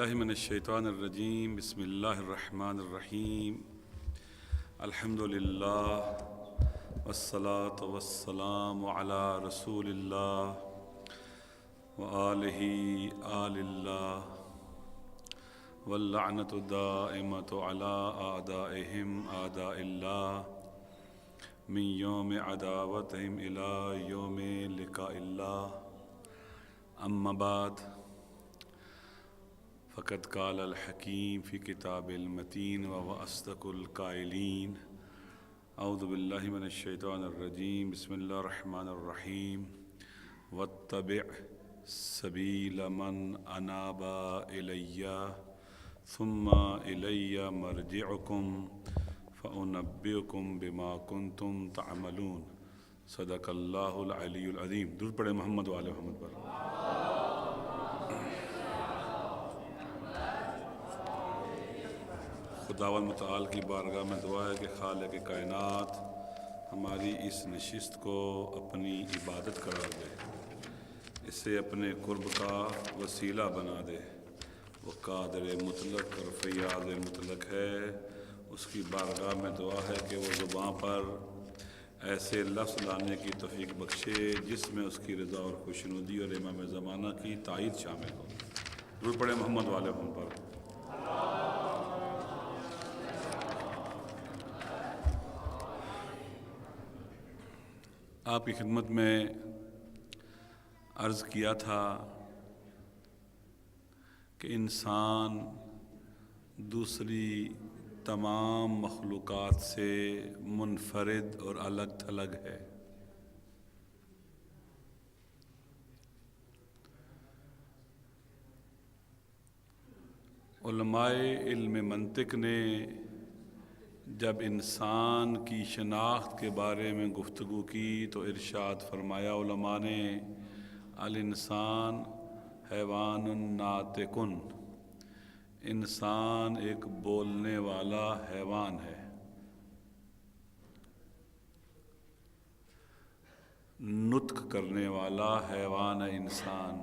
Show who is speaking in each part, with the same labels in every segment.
Speaker 1: باللہ من الشیطان الرجیم بسم اللہ الرحمن الرحیم الحمد للہ والصلاة والسلام علی رسول اللہ وآلہ آل اللہ واللعنة الدائمة علی اعدائہم اعداء اللہ من یوم عداوتہم الی یوم لقاء اللہ اما بعد فقد قال الحکیم فی کتاب المتین وهو اصدق القائلین اعوذ باللہ من الشیطان الرجیم بسم اللہ الرحمن الرحیم واتبع سبیل من اناب الی ثم الی مرجعکم فانبئکم بما کنتم تعملون صدق اللہ العلی العظیم۔ درود پڑھیں محمد وآل محمد پر۔ خداوند متعال کی بارگاہ میں دعا ہے کہ خالق کائنات ہماری اس نشست کو اپنی عبادت قرار دے، اسے اپنے قرب کا وسیلہ بنا دے۔ وہ قادر مطلق اور فیاض مطلق ہے، اس کی بارگاہ میں دعا ہے کہ وہ زباں پر ایسے لفظ لانے کی توفیق بخشے جس میں اس کی رضا اور خوشنودی اور امام زمانہ کی تائید شامل ہو۔ درود پڑھیں محمد والے ہم پر۔ آپ کی خدمت میں عرض کیا تھا کہ انسان دوسری تمام مخلوقات سے منفرد اور الگ تھلگ ہے۔ علماء علم منطق نے جب انسان کی شناخت کے بارے میں گفتگو کی تو ارشاد فرمایا علماء نے، الانسان حیوان ناطق، انسان ایک بولنے والا حیوان ہے۔ نطق کرنے والا حیوان ہے انسان،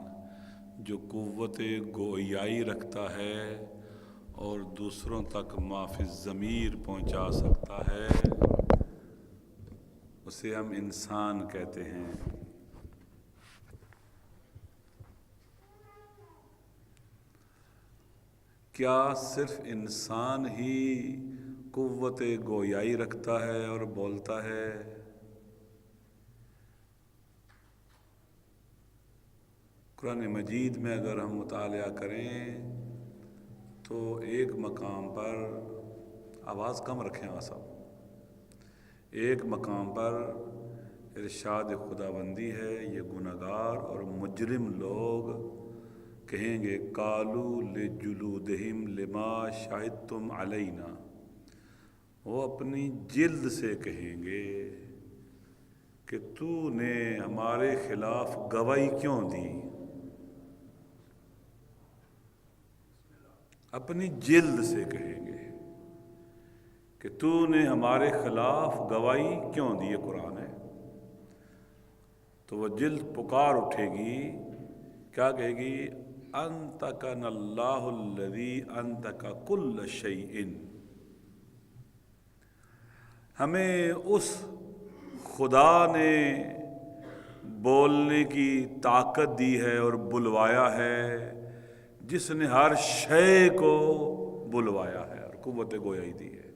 Speaker 1: جو قوت گویائی رکھتا ہے اور دوسروں تک ما فی الضمیر پہنچا سکتا ہے، اسے ہم انسان کہتے ہیں۔ کیا صرف انسان ہی قوت گویائی رکھتا ہے اور بولتا ہے؟ قرآن مجید میں اگر ہم مطالعہ کریں تو ایک مقام پر، آواز کم رکھیں آپ سب، ایک مقام پر ارشاد خداوندی ہے، یہ گنہگار اور مجرم لوگ کہیں گے قالوا لجلودہم لما شہدتم علینا، وہ اپنی جلد سے کہیں گے کہ تو نے ہمارے خلاف گواہی کیوں دی؟ اپنی جلد سے کہیں گے کہ تو نے ہمارے خلاف گواہی کیوں دی؟ یہ قرآن ہے۔ تو وہ جلد پکار اٹھے گی، کیا کہے گی؟ انطقنا اللہ الذی انطق کل شیء، ہمیں اس خدا نے بولنے کی طاقت دی ہے اور بلوایا ہے جس نے ہر شے کو بلوایا ہے اور قوت گویائی دی ہے۔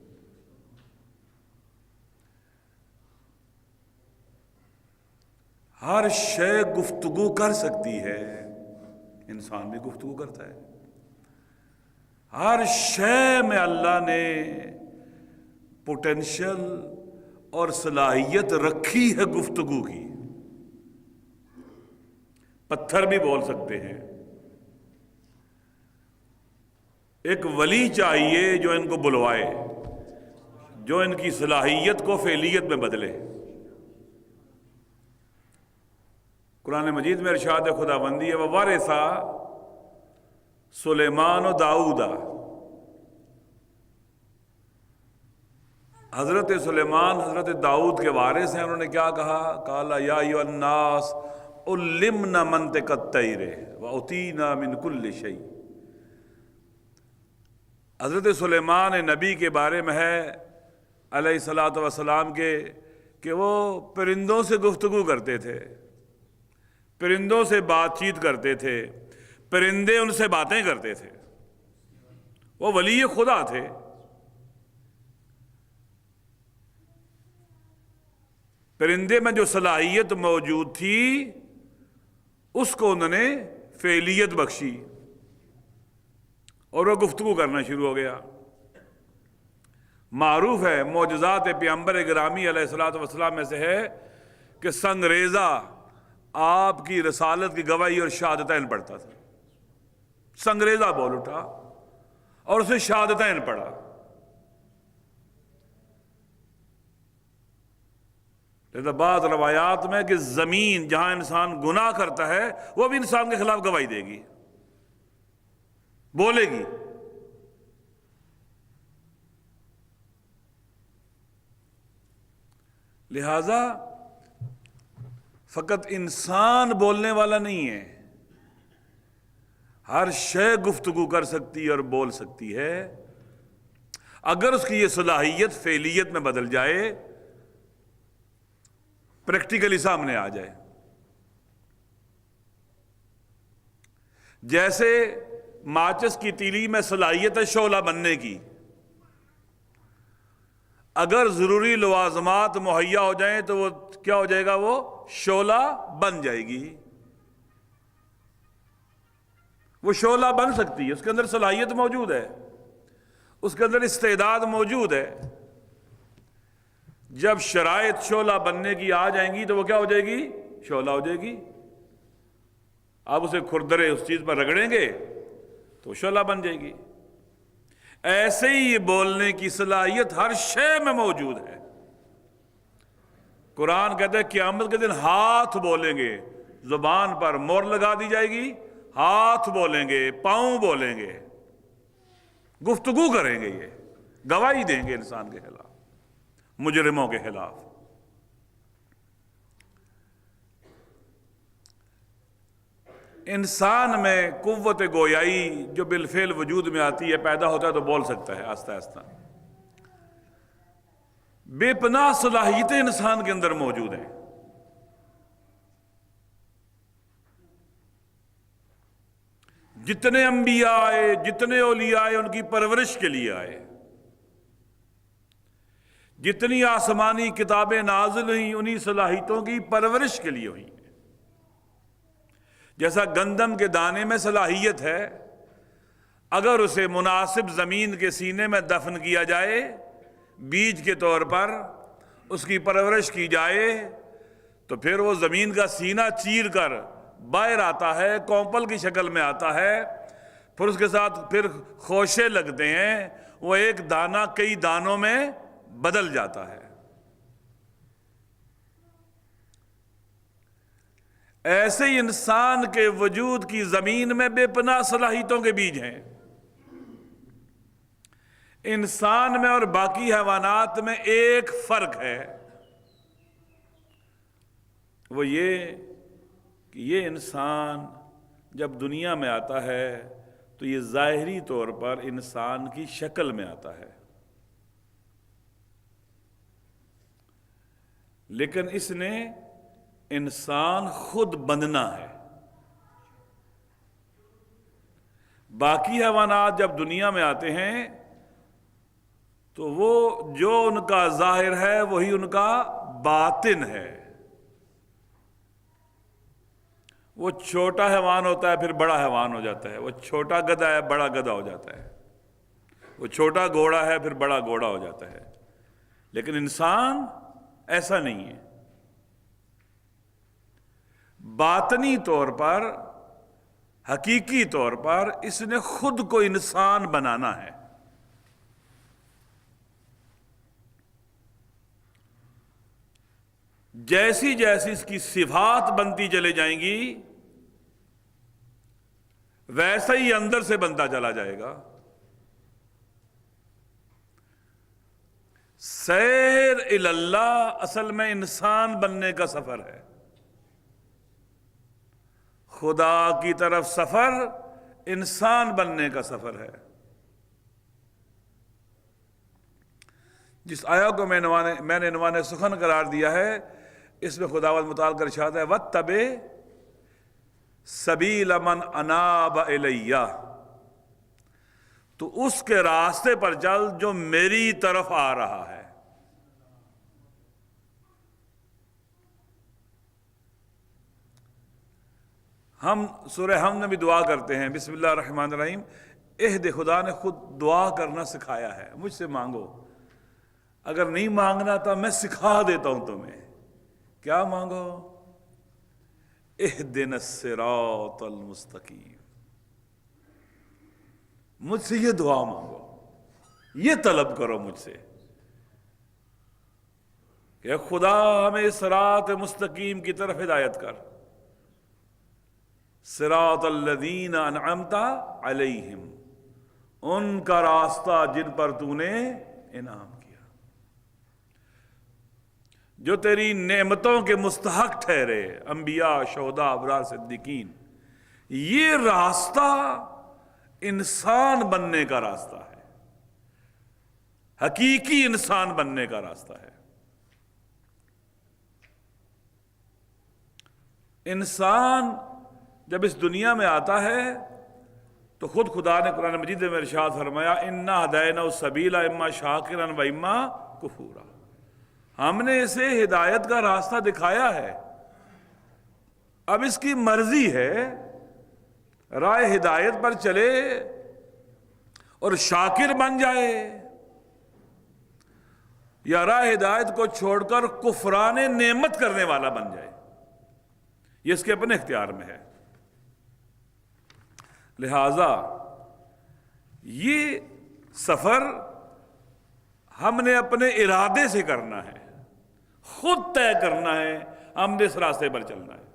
Speaker 1: ہر شے گفتگو کر سکتی ہے، انسان بھی گفتگو کرتا ہے۔ ہر شے میں اللہ نے پوٹینشل اور صلاحیت رکھی ہے گفتگو کی۔ پتھر بھی بول سکتے ہیں۔ ایک ولی چاہیے جو ان کو بلوائے، جو ان کی صلاحیت کو فعلیت میں بدلے۔ قرآن مجید میں ارشاد خداوندی ہے وَوَرِثَ سلیمان و داؤد، حضرت سلیمان حضرت داؤد کے وارث ہیں۔ انہوں نے کیا کہا؟ قَالَ يَا أَيُّهَا النَّاسُ عُلِّمْنَا مَنطِقَ الطَّيْرِ وَأُوتِينَا مِنْ كُلِّ شَيْءٍ، حضرت سلیمان نبی کے بارے میں ہے علیہ الصلاۃ والسلام کے کہ وہ پرندوں سے گفتگو کرتے تھے، پرندوں سے بات چیت کرتے تھے، پرندے ان سے باتیں کرتے تھے، وہ ولی خدا تھے۔ پرندے میں جو صلاحیت موجود تھی اس کو انہوں نے فعلیت بخشی اور وہ گفتگو کرنا شروع ہو گیا۔ معروف ہے معجزات پیغمبر گرامی علیہ الصلوۃ والسلام میں سے ہے کہ سنگریزہ آپ کی رسالت کی گواہی اور شہادتین پڑھتا تھا۔ سنگریزہ بول اٹھا اور اسے شہادتین پڑھا۔ لہذا بعض روایات میں کہ زمین جہاں انسان گناہ کرتا ہے وہ بھی انسان کے خلاف گواہی دے گی، بولے گی۔ لہذا فقط انسان بولنے والا نہیں ہے، ہر شے گفتگو کر سکتی ہے اور بول سکتی ہے، اگر اس کی یہ صلاحیت فعلیت میں بدل جائے، پریکٹیکلی سامنے آ جائے۔ جیسے ماچس کی تیلی میں صلاحیت ہے شعلہ بننے کی، اگر ضروری لوازمات مہیا ہو جائیں تو وہ کیا ہو جائے گا؟ وہ شعلہ بن جائے گی، وہ شعلہ بن سکتی ہے، اس کے اندر صلاحیت موجود ہے، اس کے اندر استعداد موجود ہے۔ جب شرائط شعلہ بننے کی آ جائیں گی تو وہ کیا ہو جائے گی؟ شعلہ ہو جائے گی۔ آپ اسے کھردرے اس چیز پر رگڑیں گے تو شعلہ بن جائے گی۔ ایسے ہی یہ بولنے کی صلاحیت ہر شے میں موجود ہے۔ قرآن کہتا ہے قیامت کے دن ہاتھ بولیں گے، زبان پر مہر لگا دی جائے گی، ہاتھ بولیں گے، پاؤں بولیں گے، گفتگو کریں گے، یہ گواہی دیں گے انسان کے خلاف، مجرموں کے خلاف۔ انسان میں قوت گویائی جو بالفعل وجود میں آتی ہے، پیدا ہوتا ہے تو بول سکتا ہے آہستہ آہستہ۔ بے پناہ صلاحیتیں انسان کے اندر موجود ہیں۔ جتنے انبیاء آئے، جتنے اولیاء آئے، ان کی پرورش کے لیے آئے۔ جتنی آسمانی کتابیں نازل ہوئیں انہی صلاحیتوں کی پرورش کے لیے ہوئیں۔ جیسا گندم کے دانے میں صلاحیت ہے، اگر اسے مناسب زمین کے سینے میں دفن کیا جائے، بیج کے طور پر اس کی پرورش کی جائے، تو پھر وہ زمین کا سینہ چیر کر باہر آتا ہے، کومپل کی شکل میں آتا ہے، پھر اس کے ساتھ پھر خوشے لگتے ہیں، وہ ایک دانہ کئی دانوں میں بدل جاتا ہے۔ ایسے ہی انسان کے وجود کی زمین میں بے پناہ صلاحیتوں کے بیج ہیں۔ انسان میں اور باقی حیوانات میں ایک فرق ہے، وہ یہ کہ یہ انسان جب دنیا میں آتا ہے تو یہ ظاہری طور پر انسان کی شکل میں آتا ہے، لیکن اس نے انسان خود بننا ہے۔ باقی حیوانات جب دنیا میں آتے ہیں تو وہ جو ان کا ظاہر ہے وہی ان کا باطن ہے۔ وہ چھوٹا حیوان ہوتا ہے پھر بڑا حیوان ہو جاتا ہے، وہ چھوٹا گدھا ہے بڑا گدھا ہو جاتا ہے، وہ چھوٹا گھوڑا ہے پھر بڑا گھوڑا ہو جاتا ہے، لیکن انسان ایسا نہیں ہے۔ باطنی طور پر، حقیقی طور پر اس نے خود کو انسان بنانا ہے۔ جیسی جیسی اس کی صفات بنتی چلے جائیں گی ویسا ہی اندر سے بنتا چلا جائے گا۔ سیر الی اللہ اصل میں انسان بننے کا سفر ہے۔ خدا کی طرف سفر انسان بننے کا سفر ہے۔ جس آیا کو میں نے عنوان سخن قرار دیا ہے، اس میں خداوند متعال کا ارشاد ہے وَاتَّبِعْ سَبِيلَ مَنْ أَنَابَ إِلَيَّ، تو اس کے راستے پر چل جو میری طرف آ رہا ہے۔ ہم سورہ حمد میں بھی دعا کرتے ہیں، بسم اللہ الرحمن الرحیم۔ خدا نے خود دعا کرنا سکھایا ہے، مجھ سے مانگو، اگر نہیں مانگنا تو میں سکھا دیتا ہوں تمہیں۔ کیا مانگو؟ اہدنا الصراط المستقیم، مجھ سے یہ دعا مانگو، یہ طلب کرو مجھ سے کہ خدا ہمیں صراط مستقیم کی طرف ہدایت کر، صراط الذین انعمت علیہم، ان کا راستہ جن پر تو نے انعام کیا، جو تیری نعمتوں کے مستحق ٹھہرے، انبیاء، شہداء، ابرار، صدیقین۔ یہ راستہ انسان بننے کا راستہ ہے، حقیقی انسان بننے کا راستہ ہے۔ انسان جب اس دنیا میں آتا ہے تو خود خدا نے قرآن مجید میں ارشاد فرمایا اِنَّا هَدَيْنَاهُ السَّبِيلَ إِمَّا شَاكِرًا وَإِمَّا كَفُورًا، ہم نے اسے ہدایت کا راستہ دکھایا ہے، اب اس کی مرضی ہے راہ ہدایت پر چلے اور شاکر بن جائے، یا راہ ہدایت کو چھوڑ کر کفران نعمت کرنے والا بن جائے، یہ اس کے اپنے اختیار میں ہے۔ لہذا یہ سفر ہم نے اپنے ارادے سے کرنا ہے، خود طے کرنا ہے، ہم نے اس راستے پر چلنا ہے۔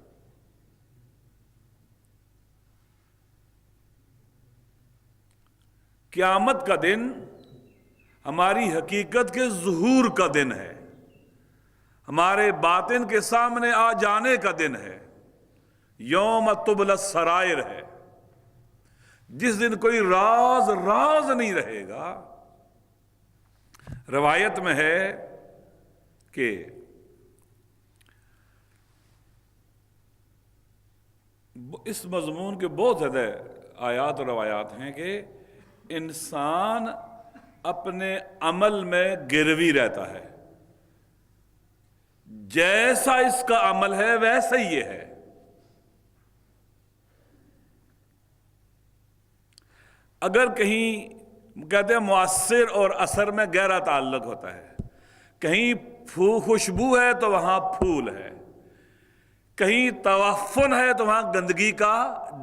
Speaker 1: قیامت کا دن ہماری حقیقت کے ظہور کا دن ہے، ہمارے باطن کے سامنے آ جانے کا دن ہے، یوم تبلی السرائر ہے، جس دن کوئی راز نہیں رہے گا۔ روایت میں ہے کہ اس مضمون کے بہت زیادہ آیات اور روایات ہیں کہ انسان اپنے عمل میں گروی رہتا ہے، جیسا اس کا عمل ہے ویسا ہی یہ ہے۔ اگر کہیں کہتے ہیں مؤثر اور اثر میں گہرا تعلق ہوتا ہے، کہیں خوشبو ہے تو وہاں پھول ہے، کہیں توفن ہے تو وہاں گندگی کا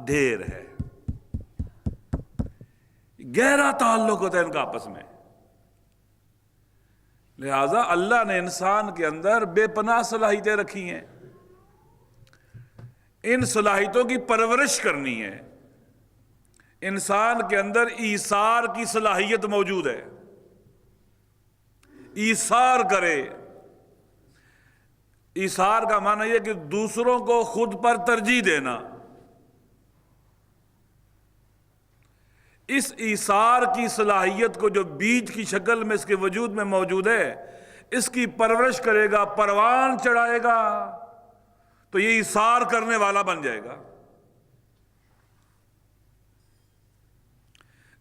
Speaker 1: ڈھیر ہے، گہرا تعلق ہوتا ہے ان کا آپس میں۔ لہذا اللہ نے انسان کے اندر بے پناہ صلاحیتیں رکھی ہیں، ان صلاحیتوں کی پرورش کرنی ہے۔ انسان کے اندر ایثار کی صلاحیت موجود ہے، ایثار کرے۔ ایثار کا معنی یہ کہ دوسروں کو خود پر ترجیح دینا۔ اس ایثار کی صلاحیت کو جو بیج کی شکل میں اس کے وجود میں موجود ہے، اس کی پرورش کرے گا، پروان چڑھائے گا تو یہ ایثار کرنے والا بن جائے گا۔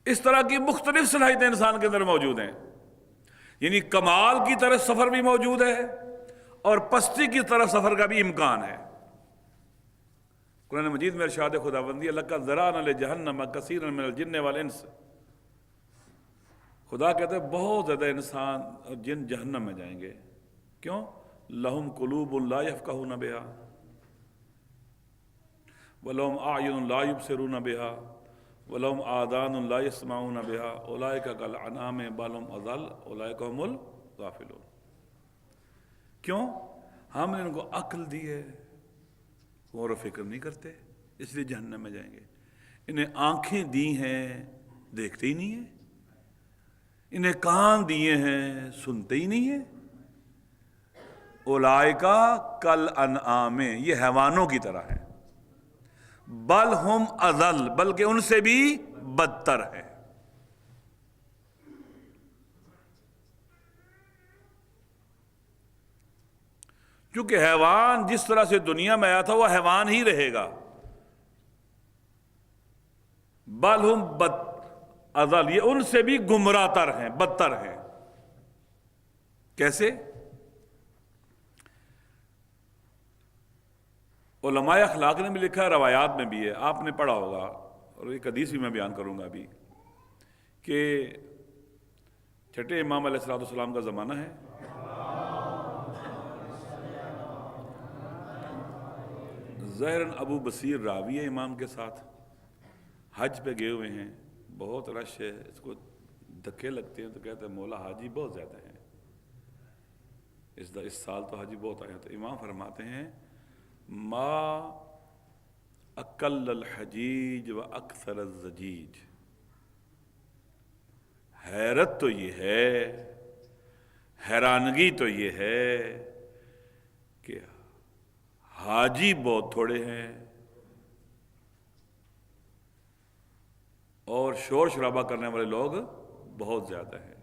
Speaker 1: اس طرح کی مختلف صلاحیتیں انسان کے اندر موجود ہیں، یعنی کمال کی طرف سفر بھی موجود ہے اور پستی کی طرف سفر کا بھی امکان ہے۔ قرآن مجید میں ارشاد خداوندی لَقَدْ ذَرَأْنَا لِجَهَنَّمَ كَثِيرًا مِنَ الْجِنِّ وَالْإِنسِ، خدا کہتے ہیں بہت زیادہ انسان اور جن جہنم میں جائیں گے۔ کیوں؟ لَهُمْ قُلُوبٌ لَا يَفْقَهُونَ بِهَا وَلَهُمْ أَعْيُنٌ لَا يُبْصِرُونَ بِهَا وَلَهُمْ آذَانٌ لَا يَسْمَعُونَ بِهَا أُولَٰئِكَ كَالْأَنْعَامِ بَلْ هُمْ أَضَلُّ أُولَٰئِكَ هُمُ الْغَافِلُونَ۔ کیوں؟ ہم نے ان کو عقل دی ہے، غور و فکر نہیں کرتے، اس لیے جہنم میں جائیں گے۔ انہیں آنکھیں دی ہیں، دیکھتے ہی نہیں ہیں، انہیں کان دیے ہیں، سنتے ہی نہیں ہیں۔ اولئک کالانعام، یہ حیوانوں کی طرح ہے، بل ہم اضل، بلکہ ان سے بھی بدتر ہے۔ کیونکہ حیوان جس طرح سے دنیا میں آیا تھا وہ حیوان ہی رہے گا، بل ہم بد اضل، یہ ان سے بھی گمراہ تر ہیں، بدتر ہیں۔ کیسے؟ علماء اخلاق نے بھی لکھا ہے، روایات میں بھی ہے، آپ نے پڑھا ہوگا، اور ایک حدیث بھی میں بیان کروں گا ابھی، کہ چھٹے امام علیہ السلام کا زمانہ ہے، ظاہراً ابو بصیر راوی ہے امام کے ساتھ، حج پہ گئے ہوئے ہیں، بہت رش ہے، اس کو دھکے لگتے ہیں تو کہتے ہیں مولا حاجی بہت زیادہ ہیں، اس سال تو حاجی بہت آئے ہیں۔ تو امام فرماتے ہیں ما اقل الحجیج و اکثر الزجیج، حیرت تو یہ ہے، حیرانگی تو یہ ہے کہ حاجی بہت تھوڑے ہیں اور شور شرابہ کرنے والے لوگ بہت زیادہ ہیں۔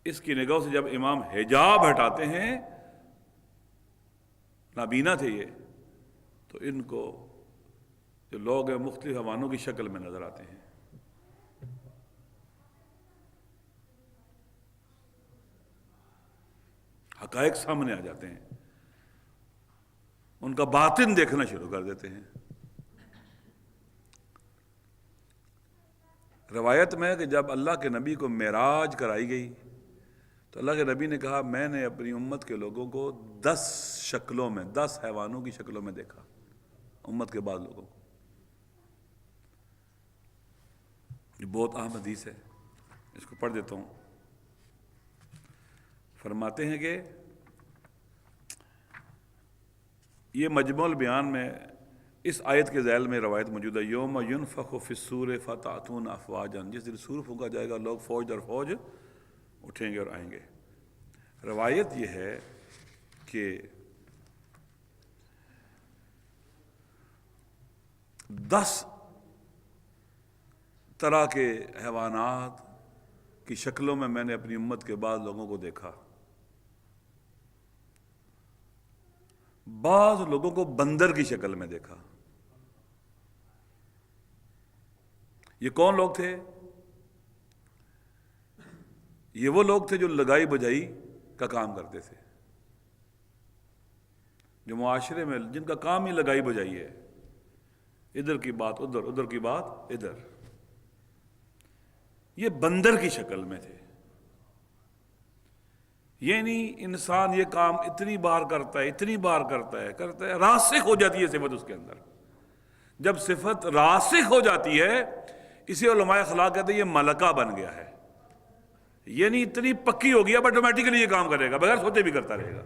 Speaker 1: اس کی نگاہ سے جب امام حجاب ہٹاتے ہیں، نابینا تھے یہ، تو ان کو جو لوگ ہیں مختلف حیوانوں کی شکل میں نظر آتے ہیں۔ حقائق سامنے آ جاتے ہیں، ان کا باطن دیکھنا شروع کر دیتے ہیں۔ روایت میں ہے کہ جب اللہ کے نبی کو معراج کرائی گئی تو اللہ کے نبی نے کہا میں نے اپنی امت کے لوگوں کو 10 شکلوں میں، 10 حیوانوں کی شکلوں میں دیکھا، امت کے بعد لوگوں کو۔ یہ بہت اہم حدیث ہے، اس کو پڑھ دیتا ہوں۔ فرماتے ہیں کہ یہ مجموع البیان میں اس آیت کے ذیل میں روایت موجود ہے، یوم ینفخ فی الصور فتأتون افواجا، جس دن سور پھونکا جائے گا لوگ فوج در فوج اٹھیں گے اور آئیں گے۔ روایت یہ ہے کہ 10 طرح کے حیوانات کی شکلوں میں نے اپنی امت کے بعض لوگوں کو دیکھا۔ بعض لوگوں کو بندر کی شکل میں دیکھا۔ یہ کون لوگ تھے؟ یہ وہ لوگ تھے جو لگائی بجائی کا کام کرتے تھے، جو معاشرے میں جن کا کام ہی لگائی بجائی ہے، ادھر کی بات ادھر، ادھر کی بات ادھر، یہ بندر کی شکل میں تھے۔ یعنی انسان یہ کام اتنی بار کرتا ہے، اتنی بار کرتا ہے، راسخ ہو جاتی ہے صفت اس کے اندر۔ جب صفت راسخ ہو جاتی ہے، اسے علماء اخلاق کہتے ہیں یہ ملکہ بن گیا ہے، یعنی اتنی پکی ہو گیا، بٹ آٹومیٹکلی یہ کام کرے گا، بغیر سوچے بھی کرتا رہے گا۔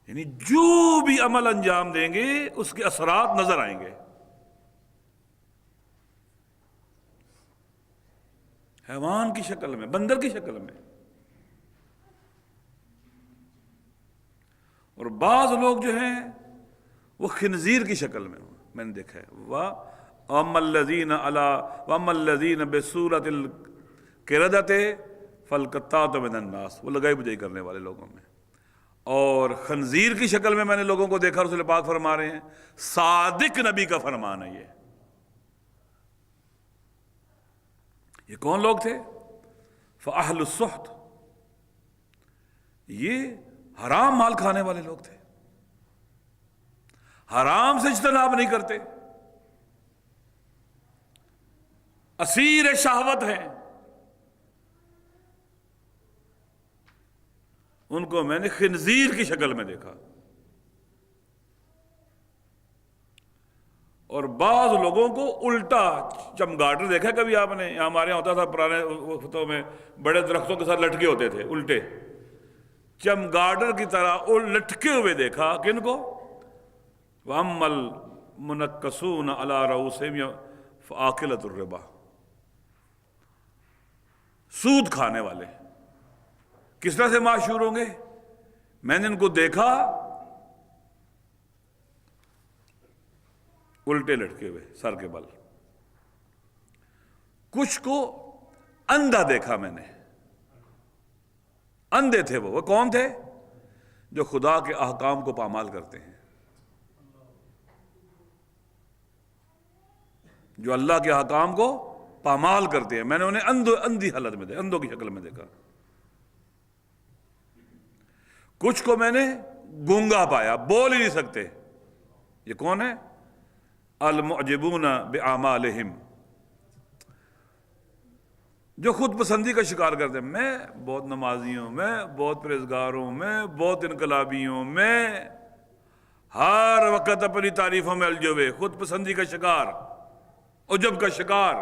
Speaker 1: یعنی جو بھی عمل انجام دیں گے اس کے اثرات نظر آئیں گے۔ حیوان کی شکل میں، بندر کی شکل میں۔ اور بعض لوگ جو ہیں وہ خنزیر کی شکل میں نے دیکھا ہے۔ وَأَمَّا الَّذِينَ بِصُورَةِ الْقِرَدَةِ فَالْقَطَّاعُ مِنَ النَّاسِ، وہ لگائی بجائی کرنے والے لوگوں میں۔ اور خنزیر کی شکل میں نے لوگوں کو دیکھا، رسول پاک فرما رہے ہیں، صادق نبی کا فرمان ہے یہ۔ یہ کون لوگ تھے؟ فَأَهْلُ السُّحْتِ، یہ حرام مال کھانے والے لوگ تھے، حرام سے اجتناب نہیں کرتے، اسیر شہوت ہیں۔ ان کو میں نے خنزیر کی شکل میں دیکھا۔ اور بعض لوگوں کو الٹا چمگاڈر دیکھا کبھی آپ نے؟ ہمارے یہاں ہوتا تھا پرانے وقتوں میں، بڑے درختوں کے ساتھ لٹکے ہوتے تھے الٹے، چمگاڈر کی طرح لٹکے ہوئے دیکھا۔ کن کو؟ وَأَمَّا الْمُنَكَّسُونَ عَلَىٰ رُءُوسِهِمْ فَآكِلَةُ الرِّبَا، سود کھانے والے کس طرح سے معشور ہوں گے؟ میں نے ان کو دیکھا الٹے لٹکے ہوئے سر کے بل، کچھ کو اندھا دیکھا میں نے، اندھے تھے وہ کون تھے؟ جو خدا کے احکام کو پامال کرتے ہیں، جو اللہ کے احکام کو پامال کرتے ہیں۔ میں نے انہیں اندھی حالت میں دیکھا، اندھوں کی شکل میں دیکھا۔ کچھ کو میں نے گونگا پایا، بول ہی نہیں سکتے۔ یہ کون ہے؟ المعجبون باعمالہم، جو خود پسندی کا شکار کرتے ہیں۔ میں بہت نمازی ہوں، میں بہت پرہیزگار ہوں، میں بہت انقلابی ہوں، میں ہر وقت اپنی تعریفوں میں الجھے ہوئے، خود پسندی کا شکار، عجب کا شکار،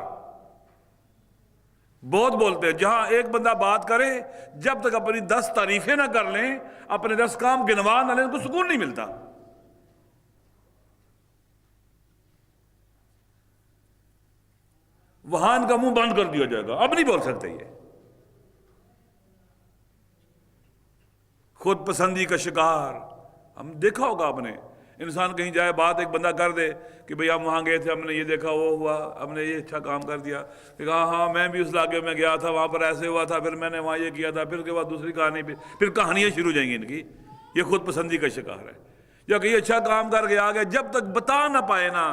Speaker 1: بہت بولتے ہیں۔ جہاں ایک بندہ بات کرے، جب تک اپنی 10 تعریفیں نہ کر لیں، اپنے 10 کام گنوا نہ لیں، ان کو سکون نہیں ملتا۔ وہاں ان کا منہ بند کر دیا جائے گا، اب نہیں بول سکتے۔ یہ خود پسندی کا شکار۔ ہم دیکھا ہوگا آپ نے، انسان کہیں جائے، بات ایک بندہ کر دے کہ بھئی ہم وہاں گئے تھے، ہم نے یہ دیکھا، وہ ہوا، ہم نے یہ اچھا کام کر دیا، کہ ہاں میں بھی اس علاقے میں گیا تھا، وہاں پر ایسے ہوا تھا، پھر میں نے وہاں یہ کیا تھا، پھر اس کے بعد دوسری کہانی، پھر کہانیاں شروع ہو جائیں گی ان کی۔ یہ خود پسندی کا شکار ہے۔ یا کہ یہ اچھا کام کر کے آگے، جب تک بتا نہ پائے نا،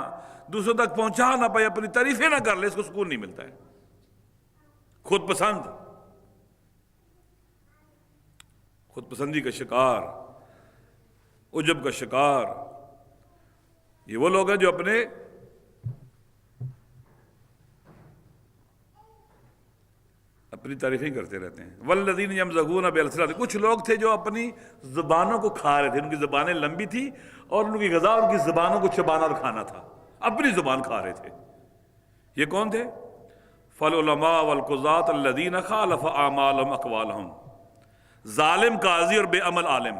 Speaker 1: دوسروں تک پہنچا نہ پائے، اپنی تعریفیں نہ کر لے، اس کو سکون نہیں ملتا ہے۔ خود پسند، خود پسندی کا شکار، عجب کا شکار، یہ وہ لوگ ہیں جو اپنی تعریفیں کرتے رہتے ہیں۔ والذین یمزحون بألسنتہم، کچھ لوگ تھے جو اپنی زبانوں کو کھا رہے تھے، ان کی زبانیں لمبی تھی اور ان کی غذا ان کی زبانوں کو چبانا اور کھانا تھا، اپنی زبان کھا رہے تھے۔ یہ کون تھے؟ فالعلماء والقضاة الذین خالف اعمالهم اقوالهم، ظالم قاضی اور بے عمل عالم،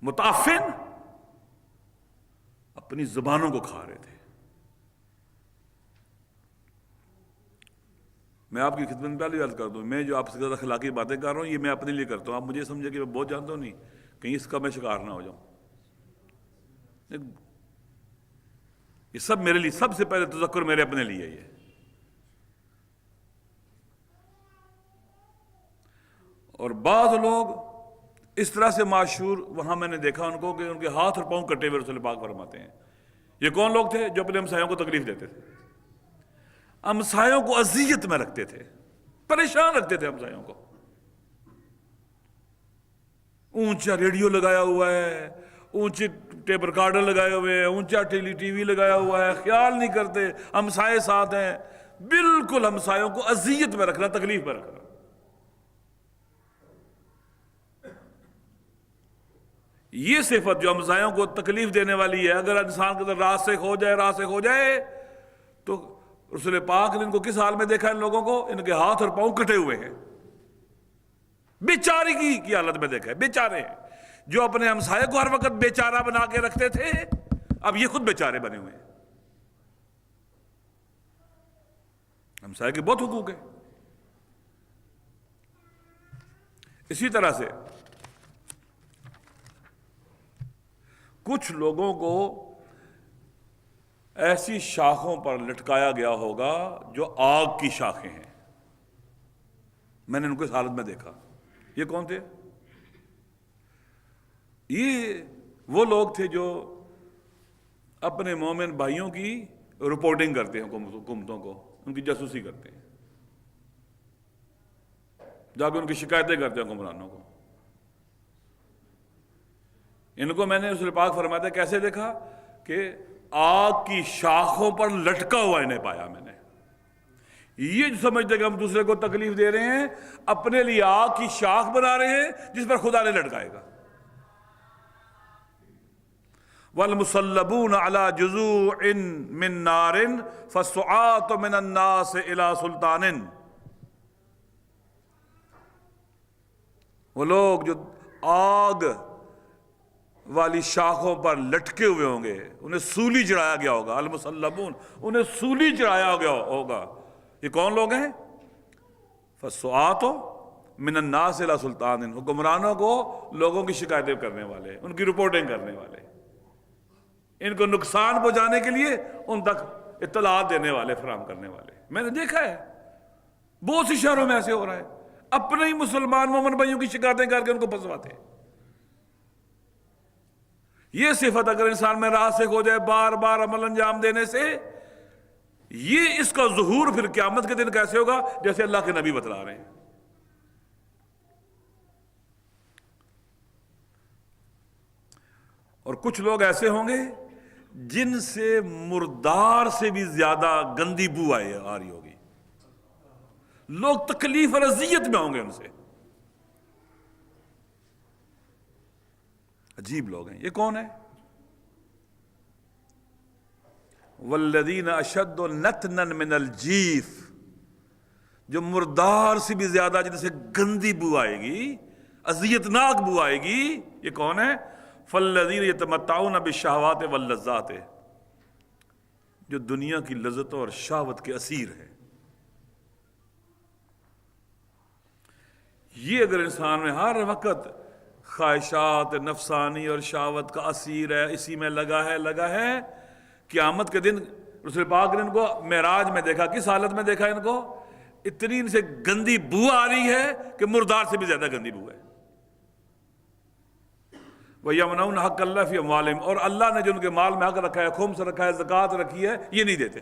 Speaker 1: متعفن اپنی زبانوں کو کھا رہے تھے۔ میں آپ کی خدمت میں پہلی عرض کر دوں، میں جو آپ سے زیادہ اخلاقی باتیں کر رہا ہوں، یہ میں اپنے لیے کرتا ہوں۔ آپ مجھے سمجھے کہ میں بہت جانتا ہوں، نہیں، کہیں اس کا میں شکار نہ ہو جاؤں۔ یہ سب میرے لیے، سب سے پہلے تذکر میرے اپنے لیے ہے۔ یہ اور بعض لوگ اس طرح سے معشور، وہاں میں نے دیکھا ان کو کہ ان کے ہاتھ اور پاؤں کٹے ہوئے، رسول پاک فرماتے ہیں۔ یہ کون لوگ تھے؟ جو اپنے ہمسایوں کو تکلیف دیتے تھے، ہمسایوں کو اذیت میں رکھتے تھے، پریشان رکھتے تھے ہمسایوں کو۔ اونچا ریڈیو لگایا ہوا ہے، اونچے ٹیپ ریکارڈر لگائے ہوئے ہیں، اونچا ٹی وی لگایا ہوا ہے، خیال نہیں کرتے، ہمسائے ساتھ ہیں، بالکل ہمسایوں کو اذیت میں رکھنا، تکلیف میں رکھنا۔ یہ صفت جو ہمسایوں کو تکلیف دینے والی ہے، اگر انسان کے اندر راسخ ہو جائے تو رسول پاک نے ان کو کس حال میں دیکھا؟ ان لوگوں کو، ان کے ہاتھ اور پاؤں کٹے ہوئے ہیں، بیچارگی کی حالت میں دیکھا ہے۔ بیچارے ہیں جو اپنے ہمسائے کو ہر وقت بیچارہ بنا کے رکھتے تھے، اب یہ خود بیچارے بنے ہوئے ہیں۔ ہمسائے کے بہت حقوق ہیں۔ اسی طرح سے کچھ لوگوں کو ایسی شاخوں پر لٹکایا گیا ہوگا جو آگ کی شاخیں ہیں۔ میں نے ان کو اس حالت میں دیکھا۔ یہ کون تھے؟ یہ وہ لوگ تھے جو اپنے مومن بھائیوں کی رپورٹنگ کرتے ہیں، حکومتوں کو، ان کی جاسوسی کرتے ہیں، جا کے ان کی شکایتیں کرتے ہیں حکمرانوں کو۔ ان کو میں نے رسول پاک فرمایا تھا کیسے دیکھا کہ آگ کی شاخوں پر لٹکا ہوا انہیں پایا میں نے۔ یہ جو سمجھتے کہ ہم دوسرے کو تکلیف دے رہے ہیں، اپنے لیے آگ کی شاخ بنا رہے ہیں جس پر خدا نے لٹکائے گا۔ وَالْمُصَلَّبُونَ عَلَى جُذُوعٍ مِّن نَارٍ فَالسُّعَاةُ مِنَ النَّاسِ إِلَى سُلْطَانٍ، وہ لوگ جو آگ والی شاخوں پر لٹکے ہوئے ہوں گے، انہیں سولی چڑھایا گیا ہوگا۔ المصلبون، انہیں سولی چڑھایا گیا ہوگا۔ یہ کون لوگ ہیں؟ فَالسُّعَاةُ مِنَ النَّاسِ إِلَى سُلْطَانٍ، حکمرانوں کو لوگوں کی شکایتیں کرنے والے، ان کی رپورٹنگ کرنے والے، ان کو نقصان پہنچانے کے لیے ان تک اطلاعات دینے والے، فراہم کرنے والے۔ میں نے دیکھا ہے بہت سی شہروں میں ایسے ہو رہا ہے، اپنے ہی مسلمان مومن بھائیوں کی شکایتیں کر کے ان کو پھنسواتے ہیں۔ یہ صفت اگر انسان میں راسخ ہو جائے بار بار عمل انجام دینے سے، یہ اس کا ظہور پھر قیامت کے دن کیسے ہوگا؟ جیسے اللہ کے نبی بتلا رہے ہیں۔ اور کچھ لوگ ایسے ہوں گے جن سے مردار سے بھی زیادہ گندی بو آ رہی ہوگی، لوگ تکلیف اور اذیت میں ہوں گے ان سے۔ عجیب لوگ ہیں۔ یہ کون ہے؟ والذین اشد نتنا من الجیف، جو مردار سے بھی زیادہ جن سے گندی بو آئے گی، اذیت ناک بو آئے گی، یہ کون ہے؟ فالذین یتمتعون بالشہوات واللذات، جو دنیا کی لذتوں اور شہوت کے اسیر ہیں۔ یہ اگر انسان میں ہر وقت خواہشات نفسانی اور شہوت کا اسیر ہے، اسی میں لگا ہے، قیامت کے دن رسول پاک نے ان کو معراج میں دیکھا، کس حالت میں دیکھا ان کو؟ اتنی ان سے گندی بو آ رہی ہے کہ مردار سے بھی زیادہ گندی بو ہے۔ وَيَمْنَعُونَ حَقَّ اللَّهِ فِي أَمْوَالِهِمْ، اور اللہ نے جو ان کے مال میں حق رکھا ہے، خمس رکھا ہے، زکوٰۃ رکھی ہے، یہ نہیں دیتے۔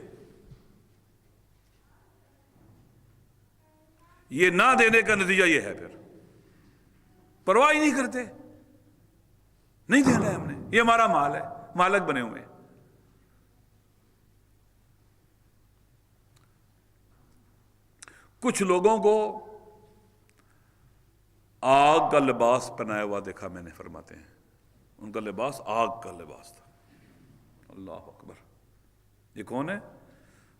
Speaker 1: یہ نہ دینے کا نتیجہ یہ ہے، پھر پرواہ ہی نہیں کرتے، نہیں دینا ہے ہم نے، یہ ہمارا مال ہے، مالک بنے ہوئے ہیں۔ کچھ لوگوں کو آگ کا لباس پہنایا ہوا دیکھا میں نے، فرماتے ہیں ان کا لباس آگ کا لباس تھا۔ اللہ اکبر۔ یہ کون ہے؟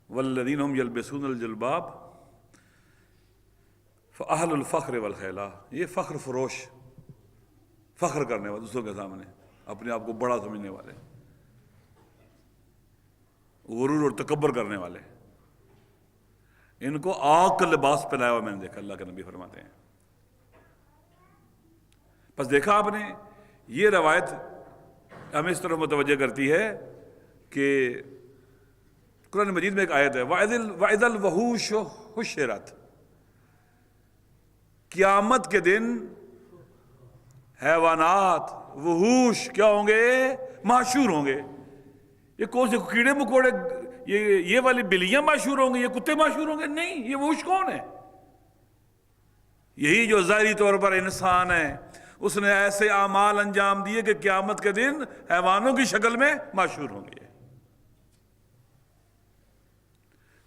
Speaker 1: والذین هم یلبسون الجلباب فاہل الفخر والخیلہ، یہ فخر فروش، فخر کرنے والے، دوسروں کے سامنے اپنے آپ کو بڑا سمجھنے والے، غرور اور تکبر کرنے والے، ان کو آگ کا لباس پہنایا ہوا میں نے دیکھا، اللہ کے نبی فرماتے ہیں۔ بس دیکھا آپ نے، یہ روایت ہمیں اس طرح متوجہ کرتی ہے کہ قرآن مجید میں ایک آیت ہے، وَإِذَا الْوَحُوشُ حُشِّرَتْ، قیامت کے دن حیوانات، وحوش کیا ہوں گے؟ معشور ہوں گے۔ یہ کون سے کیڑے مکوڑے، یہ والی بلیاں معشور ہوں گے، یہ کتے معشور ہوں گے؟ نہیں، یہ وحوش کون ہے؟ یہی جو ظاہری طور پر انسان ہے، اس نے ایسے اعمال انجام دیے کہ قیامت کے دن حیوانوں کی شکل میں معشور ہوں گے۔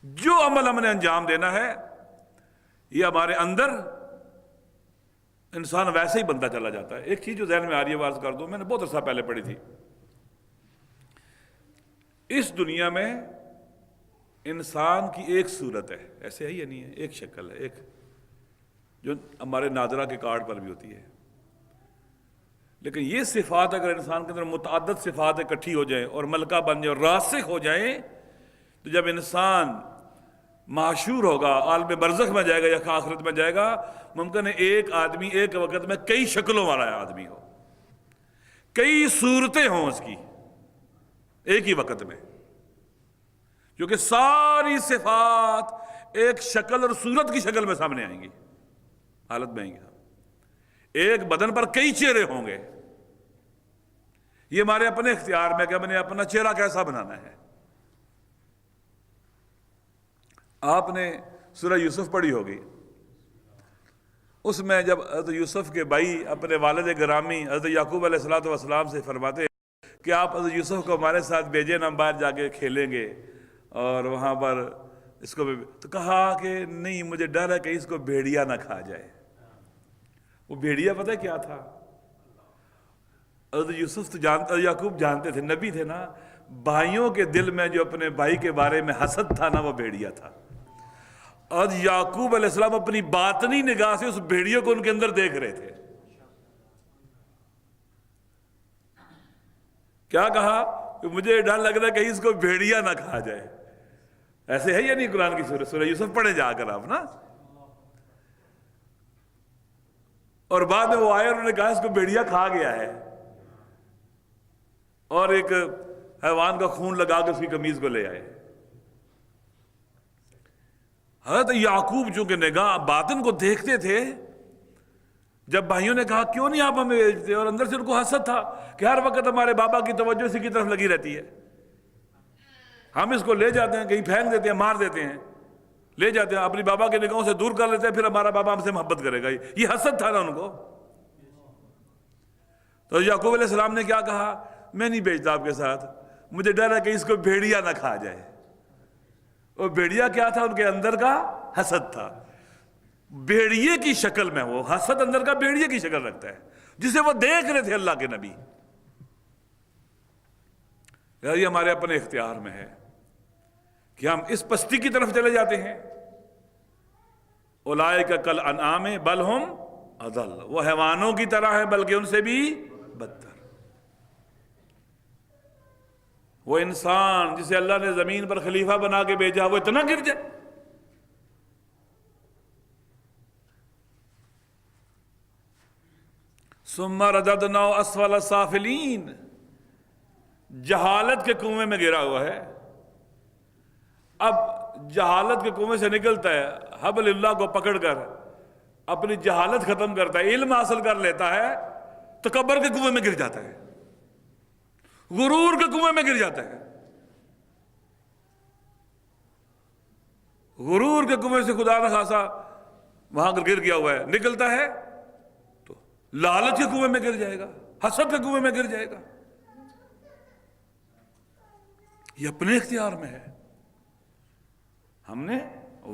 Speaker 1: جو عمل ہم نے انجام دینا ہے، یہ ہمارے اندر انسان ویسے ہی بنتا چلا جاتا ہے۔ ایک چیز جو ذہن میں آ رہی ہے، عرض کر دوں، میں نے بہت عرصہ پہلے پڑھی تھی۔ اس دنیا میں انسان کی ایک صورت ہے، ایسے ہے یا نہیں ہے؟ ایک شکل ہے، ایک جو ہمارے ناظرہ کے کارڈ پر بھی ہوتی ہے، لیکن یہ صفات اگر انسان کے اندر متعدد صفات اکٹھی ہو جائیں اور ملکہ بن جائیں اور راسخ ہو جائیں، تو جب انسان معشور ہوگا، عالم برزخ میں جائے گا یا آخرت میں جائے گا، ممکن ہے ایک آدمی ایک وقت میں کئی شکلوں والا آدمی ہو، کئی صورتیں ہوں اس کی ایک ہی وقت میں، کیونکہ ساری صفات ایک شکل اور صورت کی شکل میں سامنے آئیں گی، حالت میں آئیں گی۔ ایک بدن پر کئی چہرے ہوں گے۔ یہ ہمارے اپنے اختیار میں کہ ہم نے اپنا چہرہ کیسا بنانا ہے۔ آپ نے سورہ یوسف پڑھی ہوگی، اس میں جب حضرت یوسف کے بھائی اپنے والد گرامی حضرت یعقوب علیہ السلام سے فرماتے ہیں کہ آپ حضرت یوسف کو ہمارے ساتھ بھیجیں، ہم باہر جا کے کھیلیں گے اور وہاں پر اس کو، تو کہا کہ نہیں، مجھے ڈر ہے کہ اس کو بھیڑیا نہ کھا جائے۔ وہ بھیڑیا پتہ کیا تھا؟ حضرت یوسف تو حضرت یعقوب جانتے تھے، نبی تھے نا، بھائیوں کے دل میں جو اپنے بھائی کے بارے میں حسد تھا نا، وہ بھیڑیا تھا۔ اور یعقوب علیہ السلام اپنی باطنی نگاہ سے اس بھیڑیے کو ان کے اندر دیکھ رہے تھے۔ کیا کہا کہ مجھے ڈر لگ رہا ہے کہ اس کو بھیڑیا نہ کھا جائے۔ ایسے ہے یا نہیں؟ قرآن کی سورہ یوسف پڑھے جا کر آپ نا۔ اور بعد میں وہ آئے اور انہوں نے کہا اس کو بھیڑیا کھا گیا ہے، اور ایک حیوان کا خون لگا کے اس کی قمیض کو لے آئے۔ حضرت یعقوب چونکہ نگاہ باطن کو دیکھتے تھے، جب بھائیوں نے کہا کیوں نہیں آپ ہمیں بھیجتے، اور اندر سے ان کو حسد تھا کہ ہر وقت ہمارے بابا کی توجہ اسی کی طرف لگی رہتی ہے، ہم اس کو لے جاتے ہیں، کہیں پھینک دیتے ہیں، مار دیتے ہیں، لے جاتے ہیں، اپنی بابا کی نگاہوں سے دور کر لیتے ہیں، پھر ہمارا بابا ہم سے محبت کرے گا۔ یہ حسد تھا نا ان کو۔ تو یعقوب علیہ السلام نے کیا کہا، میں نہیں بھیجتا آپ کے ساتھ، مجھے ڈر ہے کہ اس کو بھیڑیا نہ کھا جائے۔ اور بھیڑیا کیا تھا؟ ان کے اندر کا حسد تھا، بھیڑیے کی شکل میں، وہ حسد اندر کا بھیڑیے کی شکل رکھتا ہے، جسے وہ دیکھ رہے تھے اللہ کے نبی۔ یہ ہمارے اپنے اختیار میں ہے کہ ہم اس پستی کی طرف چلے جاتے ہیں۔ اولئک کالانعام بل ہم اضل، وہ حیوانوں کی طرح ہے بلکہ ان سے بھی بدتر۔ وہ انسان جسے اللہ نے زمین پر خلیفہ بنا کے بھیجا، وہ اتنا گر جائے۔ ثم رددناه اسفل سافلین، جہالت کے کنویں میں گرا ہوا ہے، اب جہالت کے کنویں سے نکلتا ہے، حبل اللہ کو پکڑ کر اپنی جہالت ختم کرتا ہے، علم حاصل کر لیتا ہے، تکبر کے کنویں میں گر جاتا ہے، غرور کے کنویں میں گر جاتا ہے۔ غرور کے کنویں سے خدا نہ خاصا وہاں گر گیا ہوا ہے، نکلتا ہے تو لالچ کے کنویں میں گر جائے گا، حسد کے کنویں میں گر جائے گا۔ یہ اپنے اختیار میں ہے، ہم نے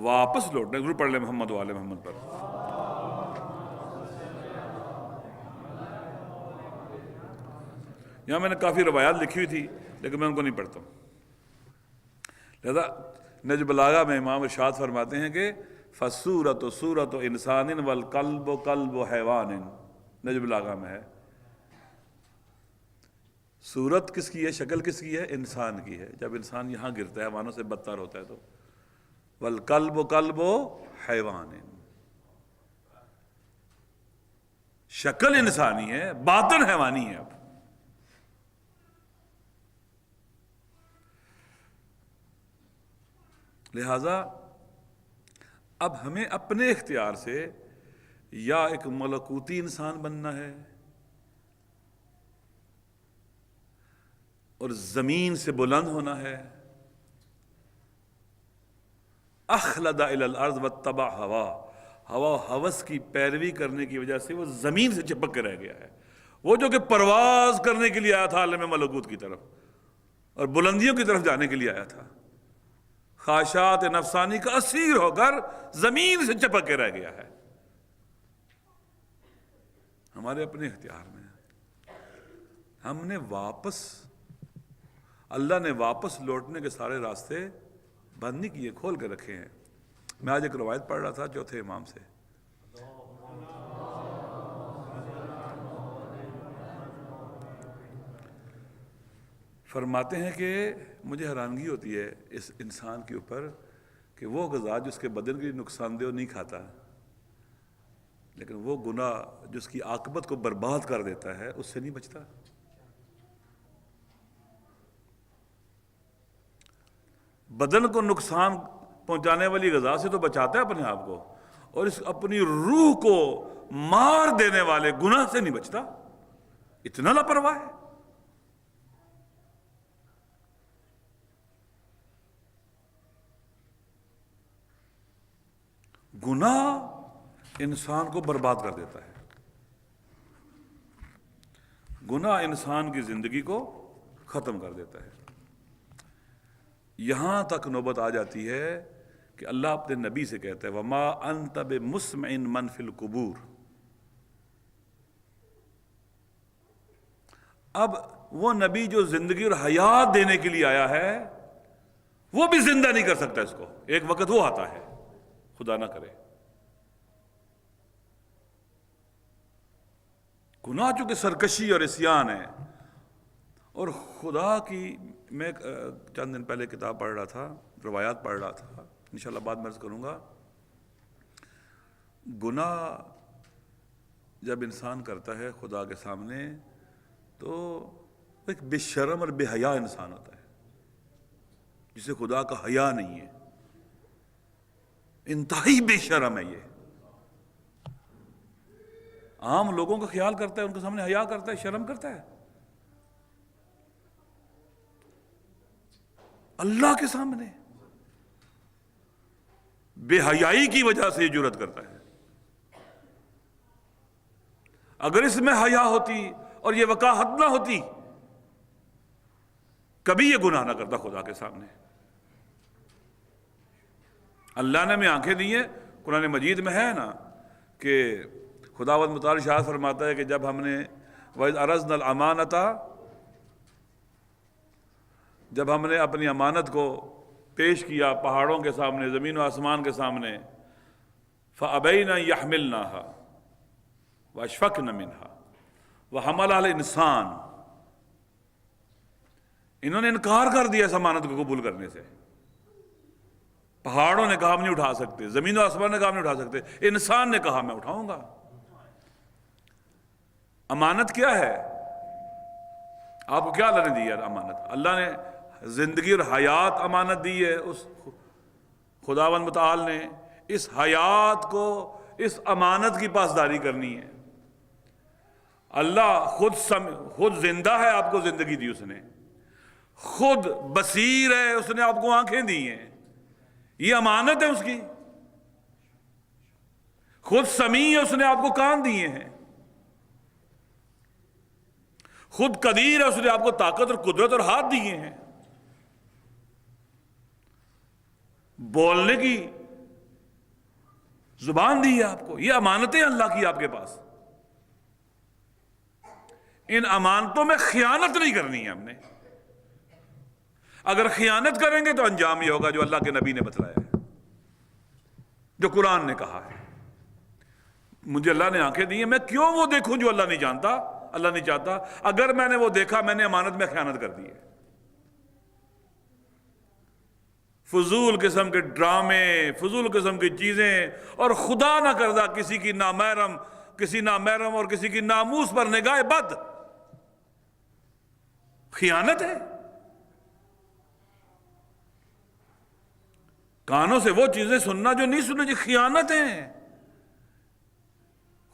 Speaker 1: واپس لوٹنا۔ ضرور پڑھ لیں محمد والے محمد پر۔ یہاں میں نے کافی روایات لکھی ہوئی تھی لیکن میں ان کو نہیں پڑھتا ہوں، لہذا نجم البلاغہ میں امام ارشاد فرماتے ہیں کہ فَالصُّورَةُ صُورَةُ إِنسَانٍ وَالْقَلْبُ قَلْبُ حَيْوَانٍ، نجم البلاغہ میں ہے۔ صورت کس کی ہے، شکل کس کی ہے؟ انسان کی ہے۔ جب انسان یہاں گرتا ہے، حیوانوں سے بدتر ہوتا ہے، تو وَالْقَلْبُ قَلْبُ حَيْوَانٍ، شکل انسانی ہے، باطن حیوانی ہے۔ اب لہذا اب ہمیں اپنے اختیار سے یا ایک ملکوتی انسان بننا ہے اور زمین سے بلند ہونا ہے، اخلد الی الارض واتبع ہوا، ہوا و ہوس کی پیروی کرنے کی وجہ سے وہ زمین سے چپک کے رہ گیا ہے۔ وہ جو کہ پرواز کرنے کے لیے آیا تھا عالم ملکوت کی طرف اور بلندیوں کی طرف جانے کے لیے آیا تھا، خواہشات نفسانی کا اسیر ہو کر زمین سے چپک کے رہ گیا ہے۔ ہمارے اپنے اختیار میں ہے، ہم نے واپس، اللہ نے واپس لوٹنے کے سارے راستے بند نہیں کیے، کھول کے رکھے ہیں۔ میں آج ایک روایت پڑھ رہا تھا چوتھے امام سے، فرماتے ہیں کہ مجھے حیرانگی ہوتی ہے اس انسان کے اوپر کہ وہ غذا جو اس کے بدن کے لیے نقصان دہ نہیں کھاتا، لیکن وہ گناہ جو اس کی عاقبت کو برباد کر دیتا ہے اس سے نہیں بچتا۔ بدن کو نقصان پہنچانے والی غذا سے تو بچاتا ہے اپنے آپ کو، اور اس اپنی روح کو مار دینے والے گناہ سے نہیں بچتا، اتنا لاپرواہ ہے۔ گناہ انسان کو برباد کر دیتا ہے، گناہ انسان کی زندگی کو ختم کر دیتا ہے۔ یہاں تک نوبت آ جاتی ہے کہ اللہ اپنے نبی سے کہتا ہے وَمَا أَنْتَ بِمُسْمِعٍ مَنْ فِي الْقُبُورِ۔ اب وہ نبی جو زندگی اور حیات دینے کے لیے آیا ہے وہ بھی زندہ نہیں کر سکتا اس کو، ایک وقت وہ آتا ہے، خدا نہ کرے۔ گناہ چونکہ سرکشی اور عصیان ہے، اور خدا کی، میں چند دن پہلے کتاب پڑھ رہا تھا، روایات پڑھ رہا تھا، انشاءاللہ بعد میں عرض کروں گا، گناہ جب انسان کرتا ہے خدا کے سامنے تو ایک بے شرم اور بے حیا انسان ہوتا ہے جسے خدا کا حیا نہیں ہے۔ انتہائی بے شرم ہے یہ. عام لوگوں کا خیال کرتا ہے، ان کے سامنے حیا کرتا ہے، شرم کرتا ہے. اللہ کے سامنے بے حیائی کی وجہ سے یہ جرأت کرتا ہے. اگر اس میں حیا ہوتی اور یہ وقاحت نہ ہوتی کبھی یہ گناہ نہ کرتا خدا کے سامنے. اللہ نے ہمیں آنکھیں دی ہیں. قرآن مجید میں ہے نا کہ خداوند متعال ارشاد فرماتا ہے کہ جب ہم نے وَإِذْ أَرَزْنَا الْأَمَانَةَ، جب ہم نے اپنی امانت کو پیش کیا پہاڑوں کے سامنے، زمین و آسمان کے سامنے، فَأَبَيْنَ يَحْمِلْنَاهَا وَأَشْفَقْنَ مِنْهَا وَحَمَلَهَا الْإِنسَانُ، انہوں نے انکار کر دیا اس امانت کو قبول کرنے سے. پہاڑوں نے کہا ہم نہیں اٹھا سکتے، زمین و آسمان نے کہا ہم نہیں اٹھا سکتے، انسان نے کہا میں اٹھاؤں گا. امانت کیا ہے؟ آپ کو کیا اللہ نے دی ہے امانت؟ اللہ نے زندگی اور حیات امانت دی ہے. اس خداوند متعال نے اس حیات کو، اس امانت کی پاسداری کرنی ہے. اللہ خود زندہ ہے، آپ کو زندگی دی اس نے. خود بصیر ہے، اس نے آپ کو آنکھیں دی ہیں، یہ امانت ہے اس کی. خود سمیع ہے، اس نے آپ کو کان دیے ہیں. خود قدیر ہے، اس نے آپ کو طاقت اور قدرت اور ہاتھ دیے ہیں. بولنے کی زبان دی ہے آپ کو. یہ امانتیں اللہ کی آپ کے پاس. ان امانتوں میں خیانت نہیں کرنی ہے ہم نے. اگر خیانت کریں گے تو انجام یہ ہوگا جو اللہ کے نبی نے بتلایا ہے، جو قرآن نے کہا ہے. مجھے اللہ نے آنکھیں دی ہیں، میں کیوں وہ دیکھوں جو اللہ نہیں جانتا، اللہ نہیں چاہتا. اگر میں نے وہ دیکھا، میں نے امانت میں خیانت کر دی ہے. فضول قسم کے ڈرامے، فضول قسم کی چیزیں، اور خدا نہ کردہ کسی کی نامحرم اور کسی کی ناموس پر نگاہ بد، خیانت ہے. کانوں سے وہ چیزیں سننا جو نہیں سننا، یہ خیانت ہیں.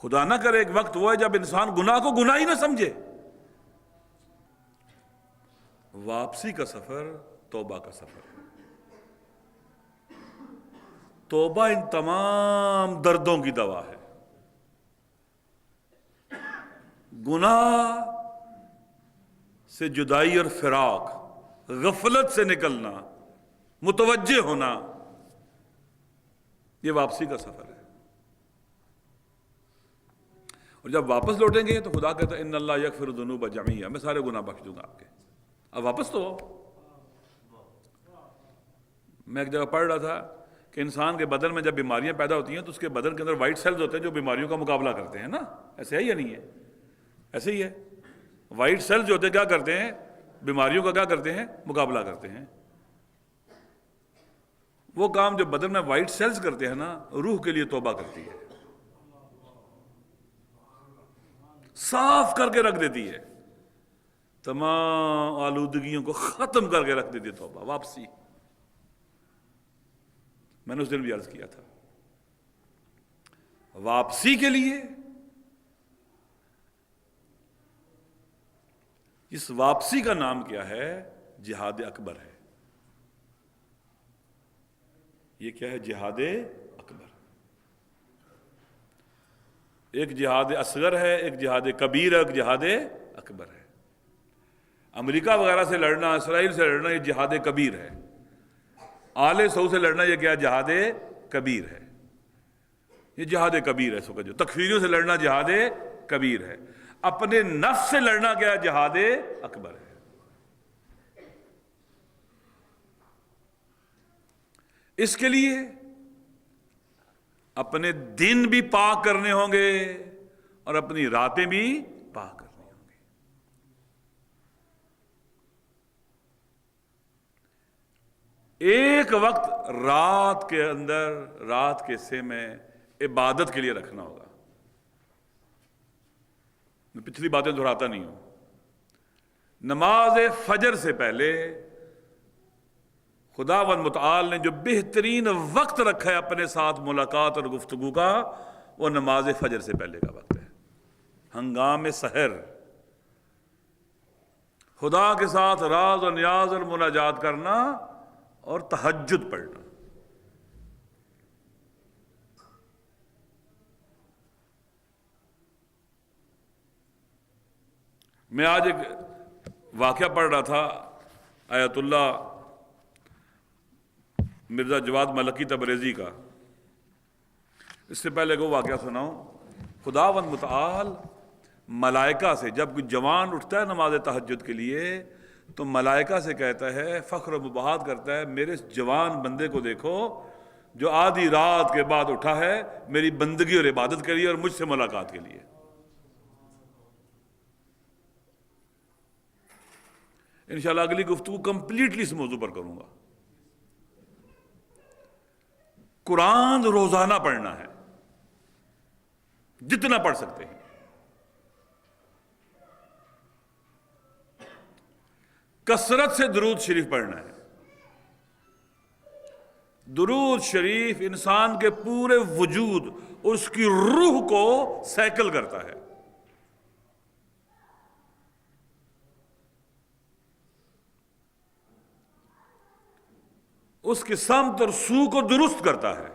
Speaker 1: خدا نہ کرے ایک وقت وہ ہے جب انسان گناہ کو گناہ ہی نہ سمجھے. واپسی کا سفر توبہ کا سفر. توبہ ان تمام دردوں کی دوا ہے. گناہ سے جدائی اور فراق، غفلت سے نکلنا، متوجہ ہونا، یہ واپسی کا سفر ہے. اور جب واپس لوٹیں گے تو خدا کہتا ہے ان اللہ یغفر الذنوب جميعا، میں سارے گناہ بخش دوں گا آپ کے. اب واپس تو ہو. میں ایک جگہ پڑھ رہا تھا کہ انسان کے بدن میں جب بیماریاں پیدا ہوتی ہیں تو اس کے بدن کے اندر وائٹ سیلز ہوتے ہیں جو بیماریوں کا مقابلہ کرتے ہیں نا. ایسے ہے یا نہیں ہے؟ ایسے ہی ہے. وائٹ سیلز جو ہوتے ہیں کیا کرتے ہیں؟ بیماریوں کا کیا کرتے ہیں؟ مقابلہ کرتے ہیں. وہ کام جو بدن میں وائٹ سیلز کرتے ہیں نا، روح کے لیے توبہ کرتی ہے، صاف کر کے رکھ دیتی ہے، تمام آلودگیوں کو ختم کر کے رکھ دیتی ہے. توبہ، واپسی. میں نے اس دن بھی عرض کیا تھا، واپسی کے لیے اس واپسی کا نام کیا ہے؟ جہاد اکبر ہے. یہ کیا ہے؟ جہاد اکبر. ایک جہاد اصغر ہے، ایک جہاد کبیر ہے، ایک جہاد اکبر ہے. امریکہ وغیرہ سے لڑنا، اسرائیل سے لڑنا، یہ جہاد کبیر ہے. آل سعود سے لڑنا، یہ کیا؟ جہاد کبیر ہے. یہ جہاد کبیر ہے. اس وقت جو تکفیریوں سے لڑنا جہاد کبیر ہے. اپنے نفس سے لڑنا کیا؟ جہاد اکبر ہے. اس کے لیے اپنے دن بھی پاک کرنے ہوں گے اور اپنی راتیں بھی پاک کرنی ہوں گی. ایک وقت رات کے اندر، رات کے حصے میں عبادت کے لیے رکھنا ہوگا. میں پچھلی باتیں دہراتا نہیں ہوں. نماز فجر سے پہلے خداوند متعال نے جو بہترین وقت رکھا ہے اپنے ساتھ ملاقات اور گفتگو کا، وہ نماز فجر سے پہلے کا وقت ہے، ہنگام سحر، خدا کے ساتھ راز اور نیاز اور مناجات کرنا اور تہجد پڑھنا۔ میں آج ایک واقعہ پڑھ رہا تھا آیت اللہ مرزا جواد ملکی تبریزی کا۔ اس سے پہلے کو واقعہ سناؤں۔ خداوند متعال ملائکہ سے جب کوئی جوان اٹھتا ہے نماز تہجد کے لیے تو ملائکہ سے کہتا ہے، فخر و مباحات کرتا ہے، میرے اس جوان بندے کو دیکھو جو آدھی رات کے بعد اٹھا ہے میری بندگی اور عبادت کے لیے اور مجھ سے ملاقات کے لیے۔ انشاءاللہ اگلی گفتگو کمپلیٹلی اس موضوع پر کروں گا۔ قرآن روزانہ پڑھنا ہے، جتنا پڑھ سکتے ہیں۔ کثرت سے درود شریف پڑھنا ہے۔ درود شریف انسان کے پورے وجود اور اس کی روح کو سیکل کرتا ہے۔ اس کی سمت اور سو کو درست کرتا ہے۔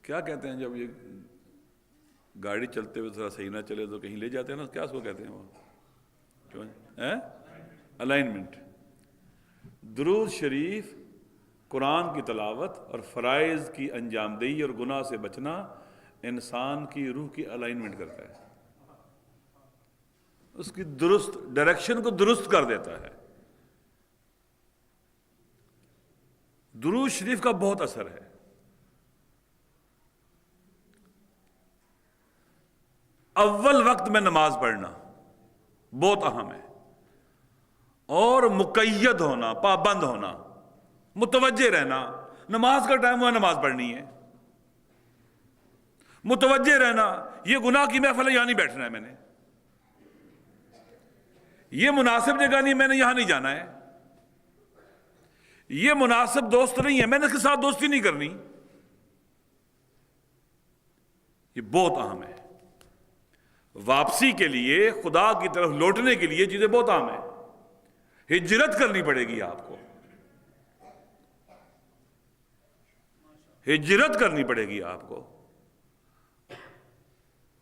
Speaker 1: کیا کہتے ہیں جب یہ گاڑی چلتے ہوئے ذرا صحیح نہ چلے تو کہیں لے جاتے ہیں نا، کیا اس کو کہتے ہیں وہ؟ الائنمنٹ۔ درود شریف، قرآن کی تلاوت اور فرائض کی انجام دہی اور گناہ سے بچنا انسان کی روح کی الائنمنٹ کرتا ہے، اس کی درست ڈائریکشن کو درست کر دیتا ہے۔ درود شریف کا بہت اثر ہے۔ اول وقت میں نماز پڑھنا بہت اہم ہے، اور مقید ہونا، پابند ہونا، متوجہ رہنا۔ نماز کا ٹائم ہوا، نماز پڑھنی ہے، متوجہ رہنا۔ یہ گناہ کی محفل ہے، یہاں نہیں بیٹھنا ہے میں نے، یہ مناسب جگہ نہیں، میں نے یہاں نہیں جانا ہے، یہ مناسب دوست نہیں ہے، میں نے اس کے ساتھ دوستی نہیں کرنی۔ یہ بہت اہم ہے۔ واپسی کے لیے، خدا کی طرف لوٹنے کے لیے چیزیں بہت اہم ہیں۔ ہجرت کرنی پڑے گی آپ کو، ہجرت کرنی پڑے گی آپ کو۔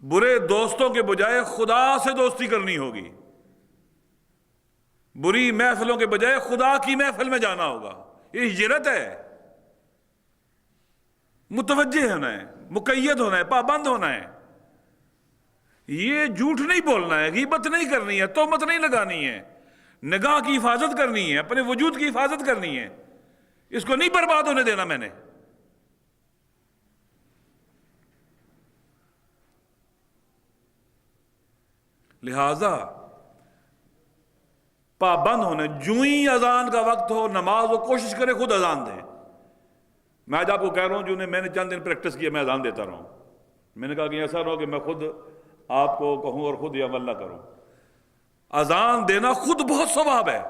Speaker 1: برے دوستوں کے بجائے خدا سے دوستی کرنی ہوگی، بری محفلوں کے بجائے خدا کی محفل میں جانا ہوگا۔ یہ ہجرت ہے۔ متوجہ ہونا ہے، مقید ہونا ہے، پابند ہونا ہے۔ یہ جھوٹ نہیں بولنا ہے، غیبت نہیں کرنی ہے، تہمت نہیں لگانی ہے، نگاہ کی حفاظت کرنی ہے، اپنے وجود کی حفاظت کرنی ہے، اس کو نہیں برباد ہونے دینا میں نے۔ لہذا پابند ہونے، جو ہی اذان کا وقت ہو، نماز ہو، کوشش کرے خود اذان دیں۔ میں آج آپ کو کہہ رہا ہوں، جنہیں میں نے چند دن پریکٹس کیا، میں اذان دیتا رہا ہوں۔ میں نے کہا کہ ایسا نہ ہو کہ میں خود آپ کو کہوں اور خود یہ عمل نہ کروں۔ اذان دینا خود بہت ثواب ہے۔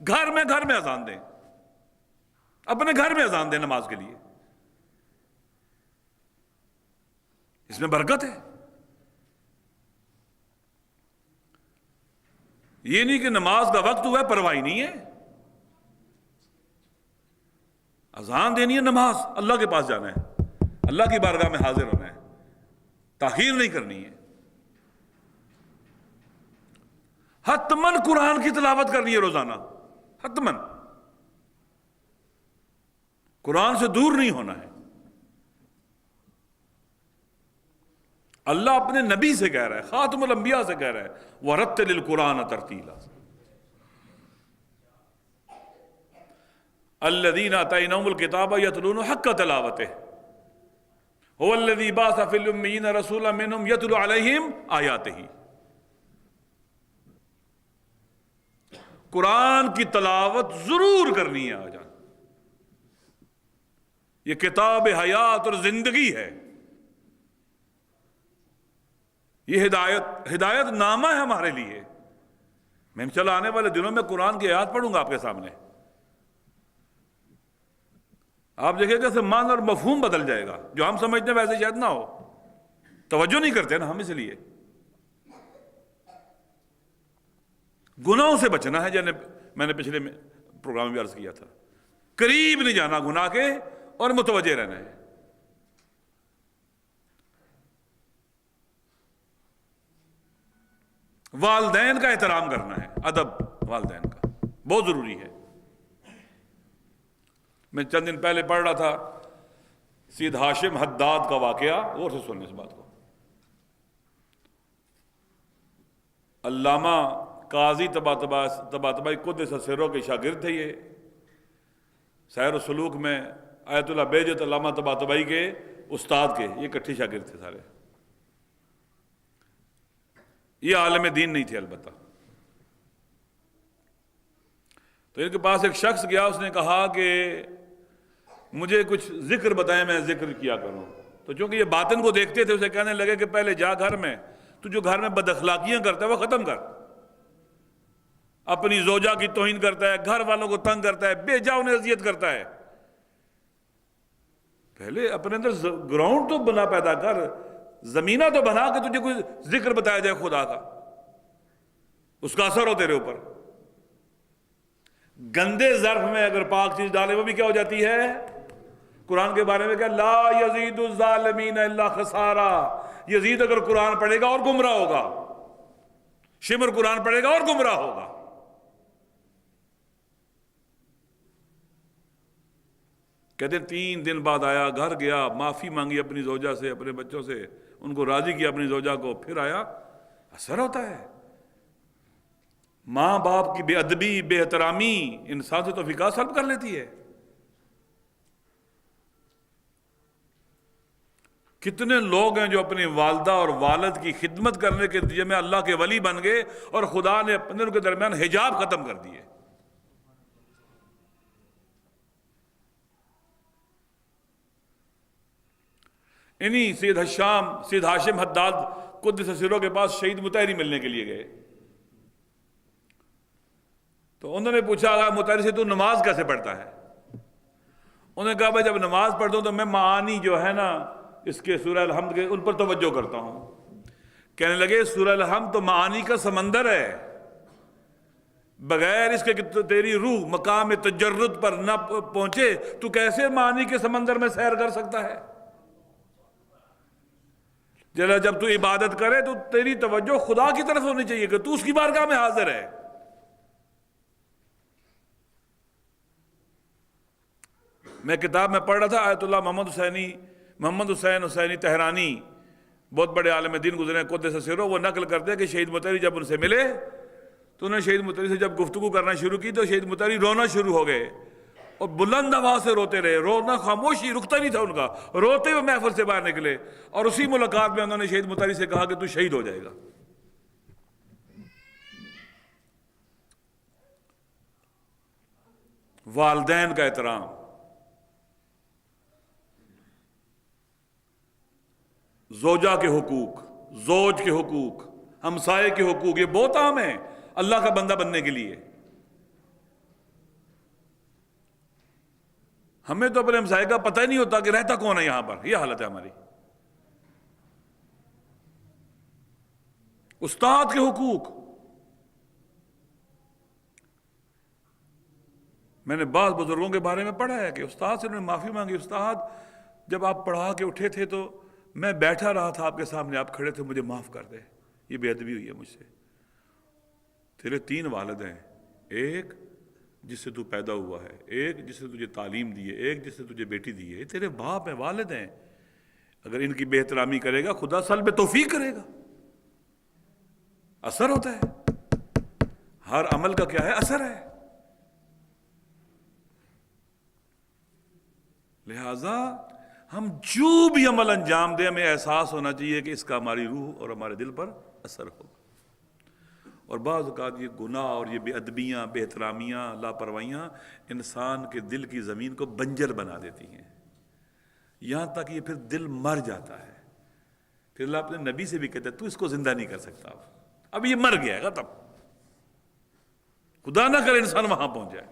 Speaker 1: گھر میں اذان دیں، اپنے گھر میں اذان دیں نماز کے لیے، اس میں برکت ہے۔ یہ نہیں کہ نماز کا وقت ہوا ہے پرواہ نہیں ہے، اذان دینی ہے، نماز، اللہ کے پاس جانا ہے، اللہ کی بارگاہ میں حاضر ہونا ہے، تاخیر نہیں کرنی ہے۔ حتماً قرآن کی تلاوت کرنی ہے روزانہ، حتماً قرآن سے دور نہیں ہونا ہے۔ اللہ اپنے نبی سے کہہ رہا ہے، خاتم الانبیاء سے کہہ رہا ہے، وَرَتِّلِ الْقُرْآنَ تَرْتِیلًا۔ الَّذِينَ آتَيْنَاهُمُ الْكِتَابَ يَتْلُونَ حَقَّ تِلَاوَتِهِ هُوَ الَّذِي بَعَثَ فِي الْأُمِّيِّينَ رَسُولًا مِّنْهُمْ يَتْلُو عَلَيْهِمْ آيَاتِهِ۔ قرآن کی تلاوت ضرور کرنی ہے آجان، یہ کتاب حیات اور زندگی ہے۔ یہ ہدایت نامہ ہے ہمارے لیے. میں انشاءاللہ آنے والے دنوں میں قرآن کی آیات پڑھوں گا آپ کے سامنے. آپ دیکھیں کہ معنی اور مفہوم بدل جائے گا. جو ہم سمجھتے ہیں ویسے شاید نہ ہو. توجہ نہیں کرتے نا ہم اس لیے. گناہوں سے بچنا ہے. جیسے میں نے پچھلے پروگرام میں عرض کیا تھا, قریب نہیں جانا گناہ کے اور متوجہ رہنا ہے. والدین کا احترام کرنا ہے. ادب والدین کا بہت ضروری ہے. میں چند دن پہلے پڑھ رہا تھا سید ہاشم حداد کا واقعہ. غور سے سنیں اس بات کو. علامہ قاضی طباطبائی قدس سروں کے شاگرد تھے. یہ سیر و سلوک میں آیت اللہ بہجت علامہ طباطبائی کے استاد کے یہ اکٹھے شاگرد تھے سارے. یہ عالم دین نہیں تھے البتہ. تو ان کے پاس ایک شخص گیا. اس نے کہا کہ مجھے کچھ ذکر بتائیں, میں ذکر کیا کروں. تو چونکہ یہ باطن کو دیکھتے تھے اسے کہنے لگے کہ پہلے جا گھر میں, تو جو گھر میں بد اخلاقیاں کرتا ہے وہ ختم کر. اپنی زوجہ کی توہین کرتا ہے, گھر والوں کو تنگ کرتا ہے, بے جا انہیں اذیت کرتا ہے. پہلے اپنے اندر گراؤنڈ تو بنا پیدا کر, زمینہ تو بنا کہ تجھے کوئی ذکر بتایا جائے خدا کا, اس کا اثر ہو تیرے اوپر. گندے ظرف میں اگر پاک چیز ڈالے وہ بھی کیا ہو جاتی ہے. قرآن کے بارے میں کیا, لا یزید الظالمین الا خسارا. یزید اگر قرآن پڑھے گا اور گمراہ ہوگا, شمر قرآن پڑھے گا اور گمراہ ہوگا. کہتے 3 دن بعد آیا, گھر گیا, معافی مانگی اپنی زوجہ سے, اپنے بچوں سے, ان کو راضی کیا اپنی زوجہ کو, پھر آیا. اثر ہوتا ہے. ماں باپ کی بے ادبی, بے احترامی انسان سے توفیقات سلب کر لیتی ہے. کتنے لوگ ہیں جو اپنی والدہ اور والد کی خدمت کرنے کے نتیجے میں اللہ کے ولی بن گئے اور خدا نے اپنے ان کے درمیان حجاب ختم کر دیے. انہی سید ہاشم حداد قدس سروں کے پاس شہید مطہری ملنے کے لیے گئے. تو انہوں نے پوچھا مطہری سے تو نماز کیسے پڑھتا ہے. انہوں نے کہا بھائی جب نماز پڑھتا ہوں تو میں معانی جو ہے نا اس کے سورہ الحمد کے ان پر توجہ کرتا ہوں. کہنے لگے سورہ الحمد تو معانی کا سمندر ہے, بغیر اس کے کہ تیری روح مقام تجرد پر نہ پہنچے تو کیسے معانی کے سمندر میں سیر کر سکتا ہے. جب تو عبادت کرے تو تیری توجہ خدا کی طرف ہونی چاہیے کہ تو اس کی بارگاہ میں حاضر ہے. میں کتاب میں پڑھ رہا تھا آیت اللہ محمد حسین تہرانی, بہت بڑے عالم دین گزرے قدس سروں. وہ نقل کرتے کہ شہید مطہری جب ان سے ملے تو انہوں نے شہید مطہری سے جب گفتگو کرنا شروع کی تو شہید مطہری رونا شروع ہو گئے اور بلند آواز سے روتے رہے. رونا خاموشی رکتا نہیں تھا ان کا, روتے ہوئے محفل سے باہر نکلے. اور اسی ملاقات میں انہوں نے شہید مطہری سے کہا کہ تو شہید ہو جائے گا. والدین کا احترام, زوجہ کے حقوق, زوج کے حقوق, ہمسائے کے حقوق, یہ بہت عام ہیں اللہ کا بندہ بننے کے لیے. ہمیں تو اپنے ہمسائے کا پتہ ہی نہیں ہوتا کہ رہتا کون ہے یہاں پر. یہ حالت ہے ہماری. استاد کے حقوق, میں نے بعض بزرگوں کے بارے میں پڑھا ہے کہ استاد سے انہوں نے معافی مانگی. استاد جب آپ پڑھا کے اٹھے تھے تو میں بیٹھا رہا تھا آپ کے سامنے, آپ کھڑے تھے, مجھے معاف کر دے, یہ بے ادبی ہوئی ہے مجھ سے. تیرے 3 والد ہیں, ایک جس سے تو پیدا ہوا ہے, ایک جس سے تجھے تعلیم دی ہے, ایک جس سے تجھے بیٹی دی ہے. تیرے باپ ہیں, والد ہیں. اگر ان کی بے احترامی کرے گا خدا سلب توفیق کرے گا. اثر ہوتا ہے, ہر عمل کا کیا ہے اثر ہے. لہذا ہم جو بھی عمل انجام دیں ہمیں احساس ہونا چاہیے کہ اس کا ہماری روح اور ہمارے دل پر اثر ہوگا. اور بعض اوقات یہ گناہ اور یہ بے ادبیاں, بے احترامیاں, لاپرواہیاں انسان کے دل کی زمین کو بنجر بنا دیتی ہیں, یہاں تک یہ پھر دل مر جاتا ہے. پھر اللہ اپنے نبی سے بھی کہتا ہے تو اس کو زندہ نہیں کر سکتا، اب یہ مر گیا ہے، تب خدا نہ کرے انسان وہاں پہنچ جائے۔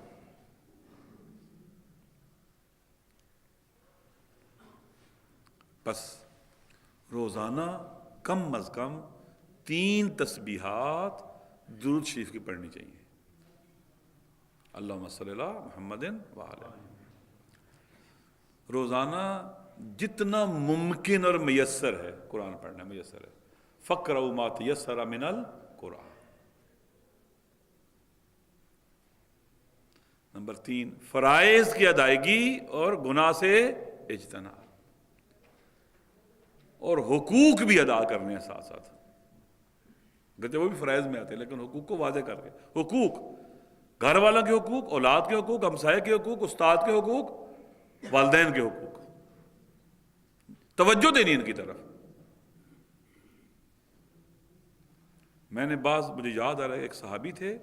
Speaker 1: بس روزانہ کم از کم 3 تسبیحات درود شریف کی پڑھنی چاہیے، اللہم صلی اللہ محمد وعلی۔ روزانہ جتنا ممکن اور میسر ہے قرآن پڑھنا میسر ہے، فقرؤ ما تیسر من القرآن۔ نمبر 3، فرائض کی ادائیگی اور گناہ سے اجتناب، اور حقوق بھی ادا کرنے ہیں ساتھ ساتھ، گرچہ وہ بھی فرائض میں آتے ہیں لیکن حقوق کو واضح کر کے، حقوق گھر والوں کے حقوق، اولاد کے حقوق، ہمسائے کے حقوق، استاد کے حقوق، والدین کے حقوق، توجہ دینی ان کی طرف۔ میں نے مجھے یاد آ رہا ہے ایک صحابی تھے،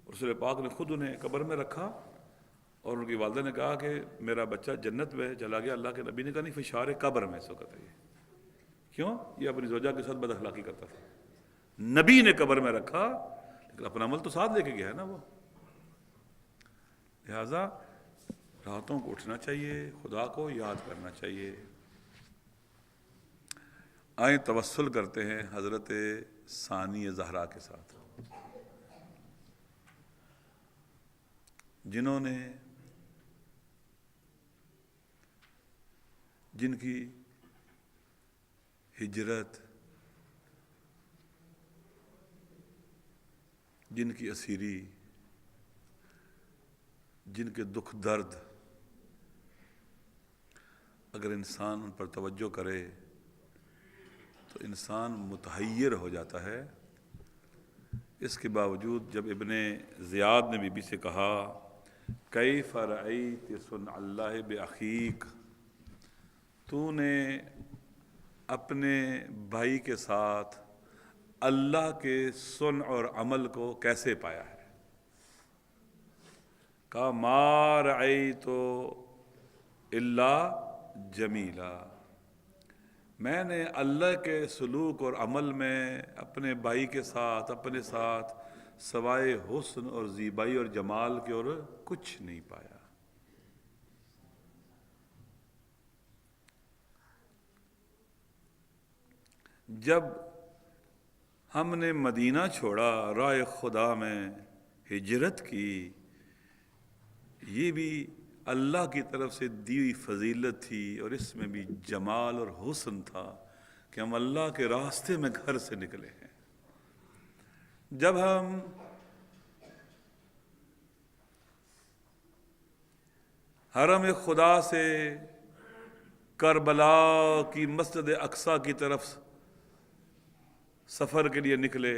Speaker 1: رسول پاک نے خود انہیں قبر میں رکھا اور ان کی والدہ نے کہا کہ میرا بچہ جنت میں چلا گیا، اللہ کے نبی نے کہا نہیں فشار قبر میں اس وقت ہے یہ، کیوں؟ یہ اپنی زوجہ کے ساتھ بد اخلاقی کرتا تھا، نبی نے قبر میں رکھا لیکن اپنا عمل تو ساتھ لے کے گیا ہے نا وہ۔ لہذا راتوں کو اٹھنا چاہیے، خدا کو یاد کرنا چاہیے۔ آئیں توسل کرتے ہیں حضرت ثانی زہرا کے ساتھ، جنہوں نے جن کی ہجرت، جن کی اسیری، جن کے دکھ درد، اگر انسان ان پر توجہ کرے تو انسان متحیر ہو جاتا ہے۔ اس کے باوجود جب ابن زیاد نے بی بی سے کہا کیف رأیت صنع اللہ بأخیک، تو نے اپنے بھائی کے ساتھ اللہ کے صنع اور عمل کو کیسے پایا ہے؟ کہا ما رأیت الا جمیلا، میں نے اللہ کے سلوک اور عمل میں اپنے بھائی کے ساتھ، اپنے ساتھ سوائے حسن اور زیبائی اور جمال کے اور کچھ نہیں پایا۔ جب ہم نے مدینہ چھوڑا، راہ خدا میں ہجرت کی، یہ بھی اللہ کی طرف سے دی ہوئی فضیلت تھی، اور اس میں بھی جمال اور حسن تھا کہ ہم اللہ کے راستے میں گھر سے نکلے ہیں۔ جب ہم حرم خدا سے کربلا کی مسجد اقصی کی طرف سفر کے لیے نکلے،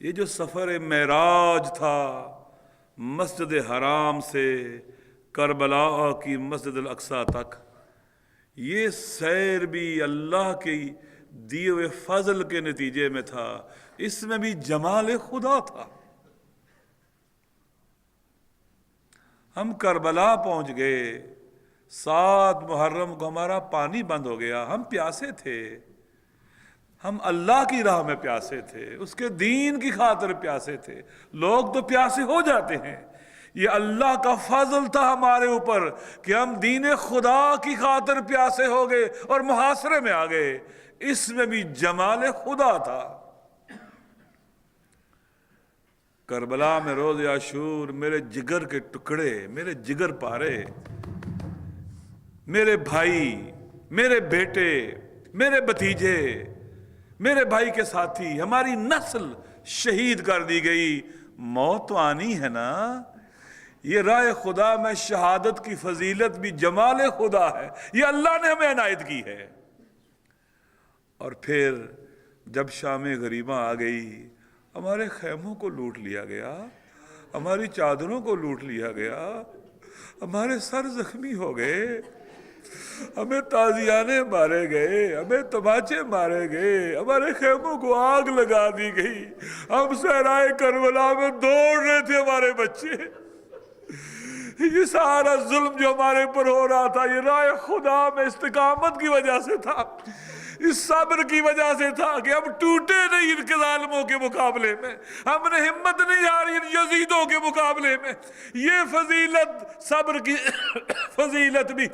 Speaker 1: یہ جو سفر معراج تھا مسجد حرام سے کربلا کی مسجد الاقصی تک، یہ سیر بھی اللہ کی دیے ہوئے فضل کے نتیجے میں تھا، اس میں بھی جمال خدا تھا۔ ہم کربلا پہنچ گئے، 7 محرم کو ہمارا پانی بند ہو گیا، ہم پیاسے تھے، ہم اللہ کی راہ میں پیاسے تھے، اس کے دین کی خاطر پیاسے تھے۔ لوگ تو پیاسے ہو جاتے ہیں، یہ اللہ کا فضل تھا ہمارے اوپر کہ ہم دین خدا کی خاطر پیاسے ہو گئے اور محاصرے میں آ گئے، اس میں بھی جمال خدا تھا۔ کربلا میں روز عاشور میرے جگر کے ٹکڑے، میرے جگر پارے، میرے بھائی، میرے بیٹے، میرے بھتیجے، میرے بھائی کے ساتھی، ہماری نسل شہید کر دی گئی۔ موت تو آنی ہے نا، یہ راہ خدا میں شہادت کی فضیلت بھی جمال خدا ہے، یہ اللہ نے ہمیں عنایت کی ہے۔ اور پھر جب شام غریبہ آ گئی، ہمارے خیموں کو لوٹ لیا گیا، ہماری چادروں کو لوٹ لیا گیا، ہمارے سر زخمی ہو گئے، ہمیں تازیانے مارے گئے، ہمیں تماچے مارے گئے، ہمارے خیموں کو آگ لگا دی گئی، ہم صحرائے کربلا میں دوڑ رہے تھے ہمارے بچے۔ یہ سارا ظلم جو ہمارے پر ہو رہا تھا، یہ راہ خدا میں استقامت کی وجہ سے تھا۔ اس صبر کی وجہ سے تھا کہ ہم ٹوٹے نہیں ان کے ظالموں کے مقابلے میں، ہم نے ہمت نہیں ہاری ان یزیدوں کے مقابلے میں۔ یہ فضیلت صبر کی فضیلت بھی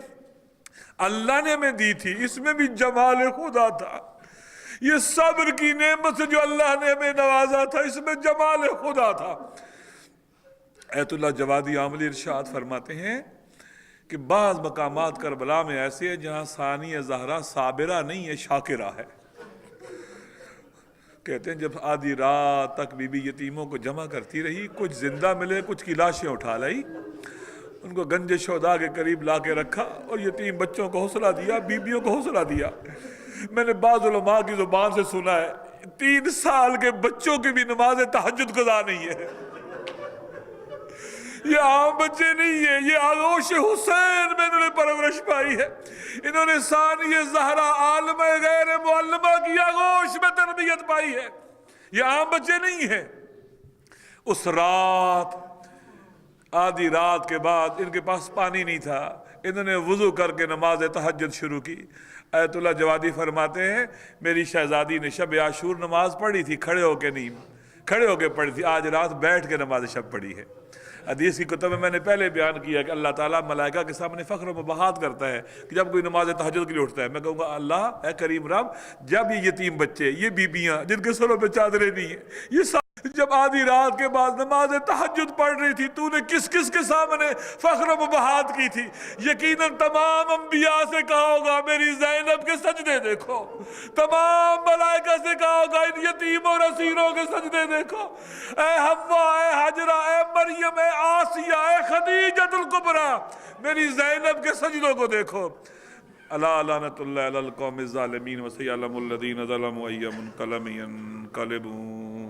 Speaker 1: اللہ نے ہمیں دی تھی، اس میں بھی جمال خدا تھا۔ یہ صبر کی نعمت سے جو اللہ نے ہمیں نوازا تھا، اس میں جمال خدا تھا۔ ایت اللہ جوادی عاملی ارشاد فرماتے ہیں کہ بعض مقامات کربلا میں ایسے ہیں جہاں ثانیہ زہرا صابرہ نہیں ہے، شاکرہ ہے۔ کہتے ہیں جب آدھی رات تک بی بی یتیموں کو جمع کرتی رہی، کچھ زندہ ملے کچھ کی لاشیں اٹھا لائی، ان کو گنج شہداء کے قریب لا کے رکھا اور یتیم بچوں کو حوصلہ دیا، بیبیوں کو حوصلہ دیا۔ میں نے بعض علماء کی زبان سے سنا ہے 3 سال کے بچوں کی بھی نماز تہجد قضا نہیں ہے۔ یہ عام بچے نہیں ہیں، یہ آغوش حسین میں انہوں نے پرورش پائی ہے۔ انہوں نے ثانیہ زہرا عالمہ غیر معلمہ کی آغوش میں تربیت پائی ہے، یہ عام بچے نہیں ہیں۔ اس رات آدھی رات کے بعد ان کے پاس پانی نہیں تھا، انہوں نے وضو کر کے نماز تہجد شروع کی۔ ایت اللہ جوادی فرماتے ہیں میری شہزادی نے شب عاشور نماز پڑھی تھی، کھڑے ہو کے نہیں، کھڑے ہو کے پڑھی تھی، آج رات بیٹھ کے نماز شب پڑھی ہے۔ حدیث کی کتب میں نے پہلے بیان کیا کہ اللہ تعالیٰ ملائکہ کے سامنے فخر و مباحات کرتا ہے کہ جب کوئی نماز تہجد کے لیے اٹھتا ہے، میں کہوں گا اللہ اے کریم رب، جب یہ یتیم بچے، یہ بیبیاں جن کے سروں پہ چادریں نہیں ہیں، یہ جب آدھی رات کے بعد نماز تہجد پڑھ رہی تھی، تو نے کس کس کے سامنے فخر و مباحات کی تھی؟ یقیناً تمام انبیاء سے کہا ہوگا میری زینب کے سجدے دیکھو، تمام ملائکہ سے کہا ہوگا ان یتیم اور اسیروں کے سجدے دیکھو، اے حوا، اے حجرہ، اے مریم، اے آسیہ، اے خدیجۃ الکبریٰ، میری زینب کے سجدوں کو دیکھو۔ الا لعنۃ اللہ علی القوم الظالمین وسیعلم الذین ظلموا ای منقلب ینقلبون۔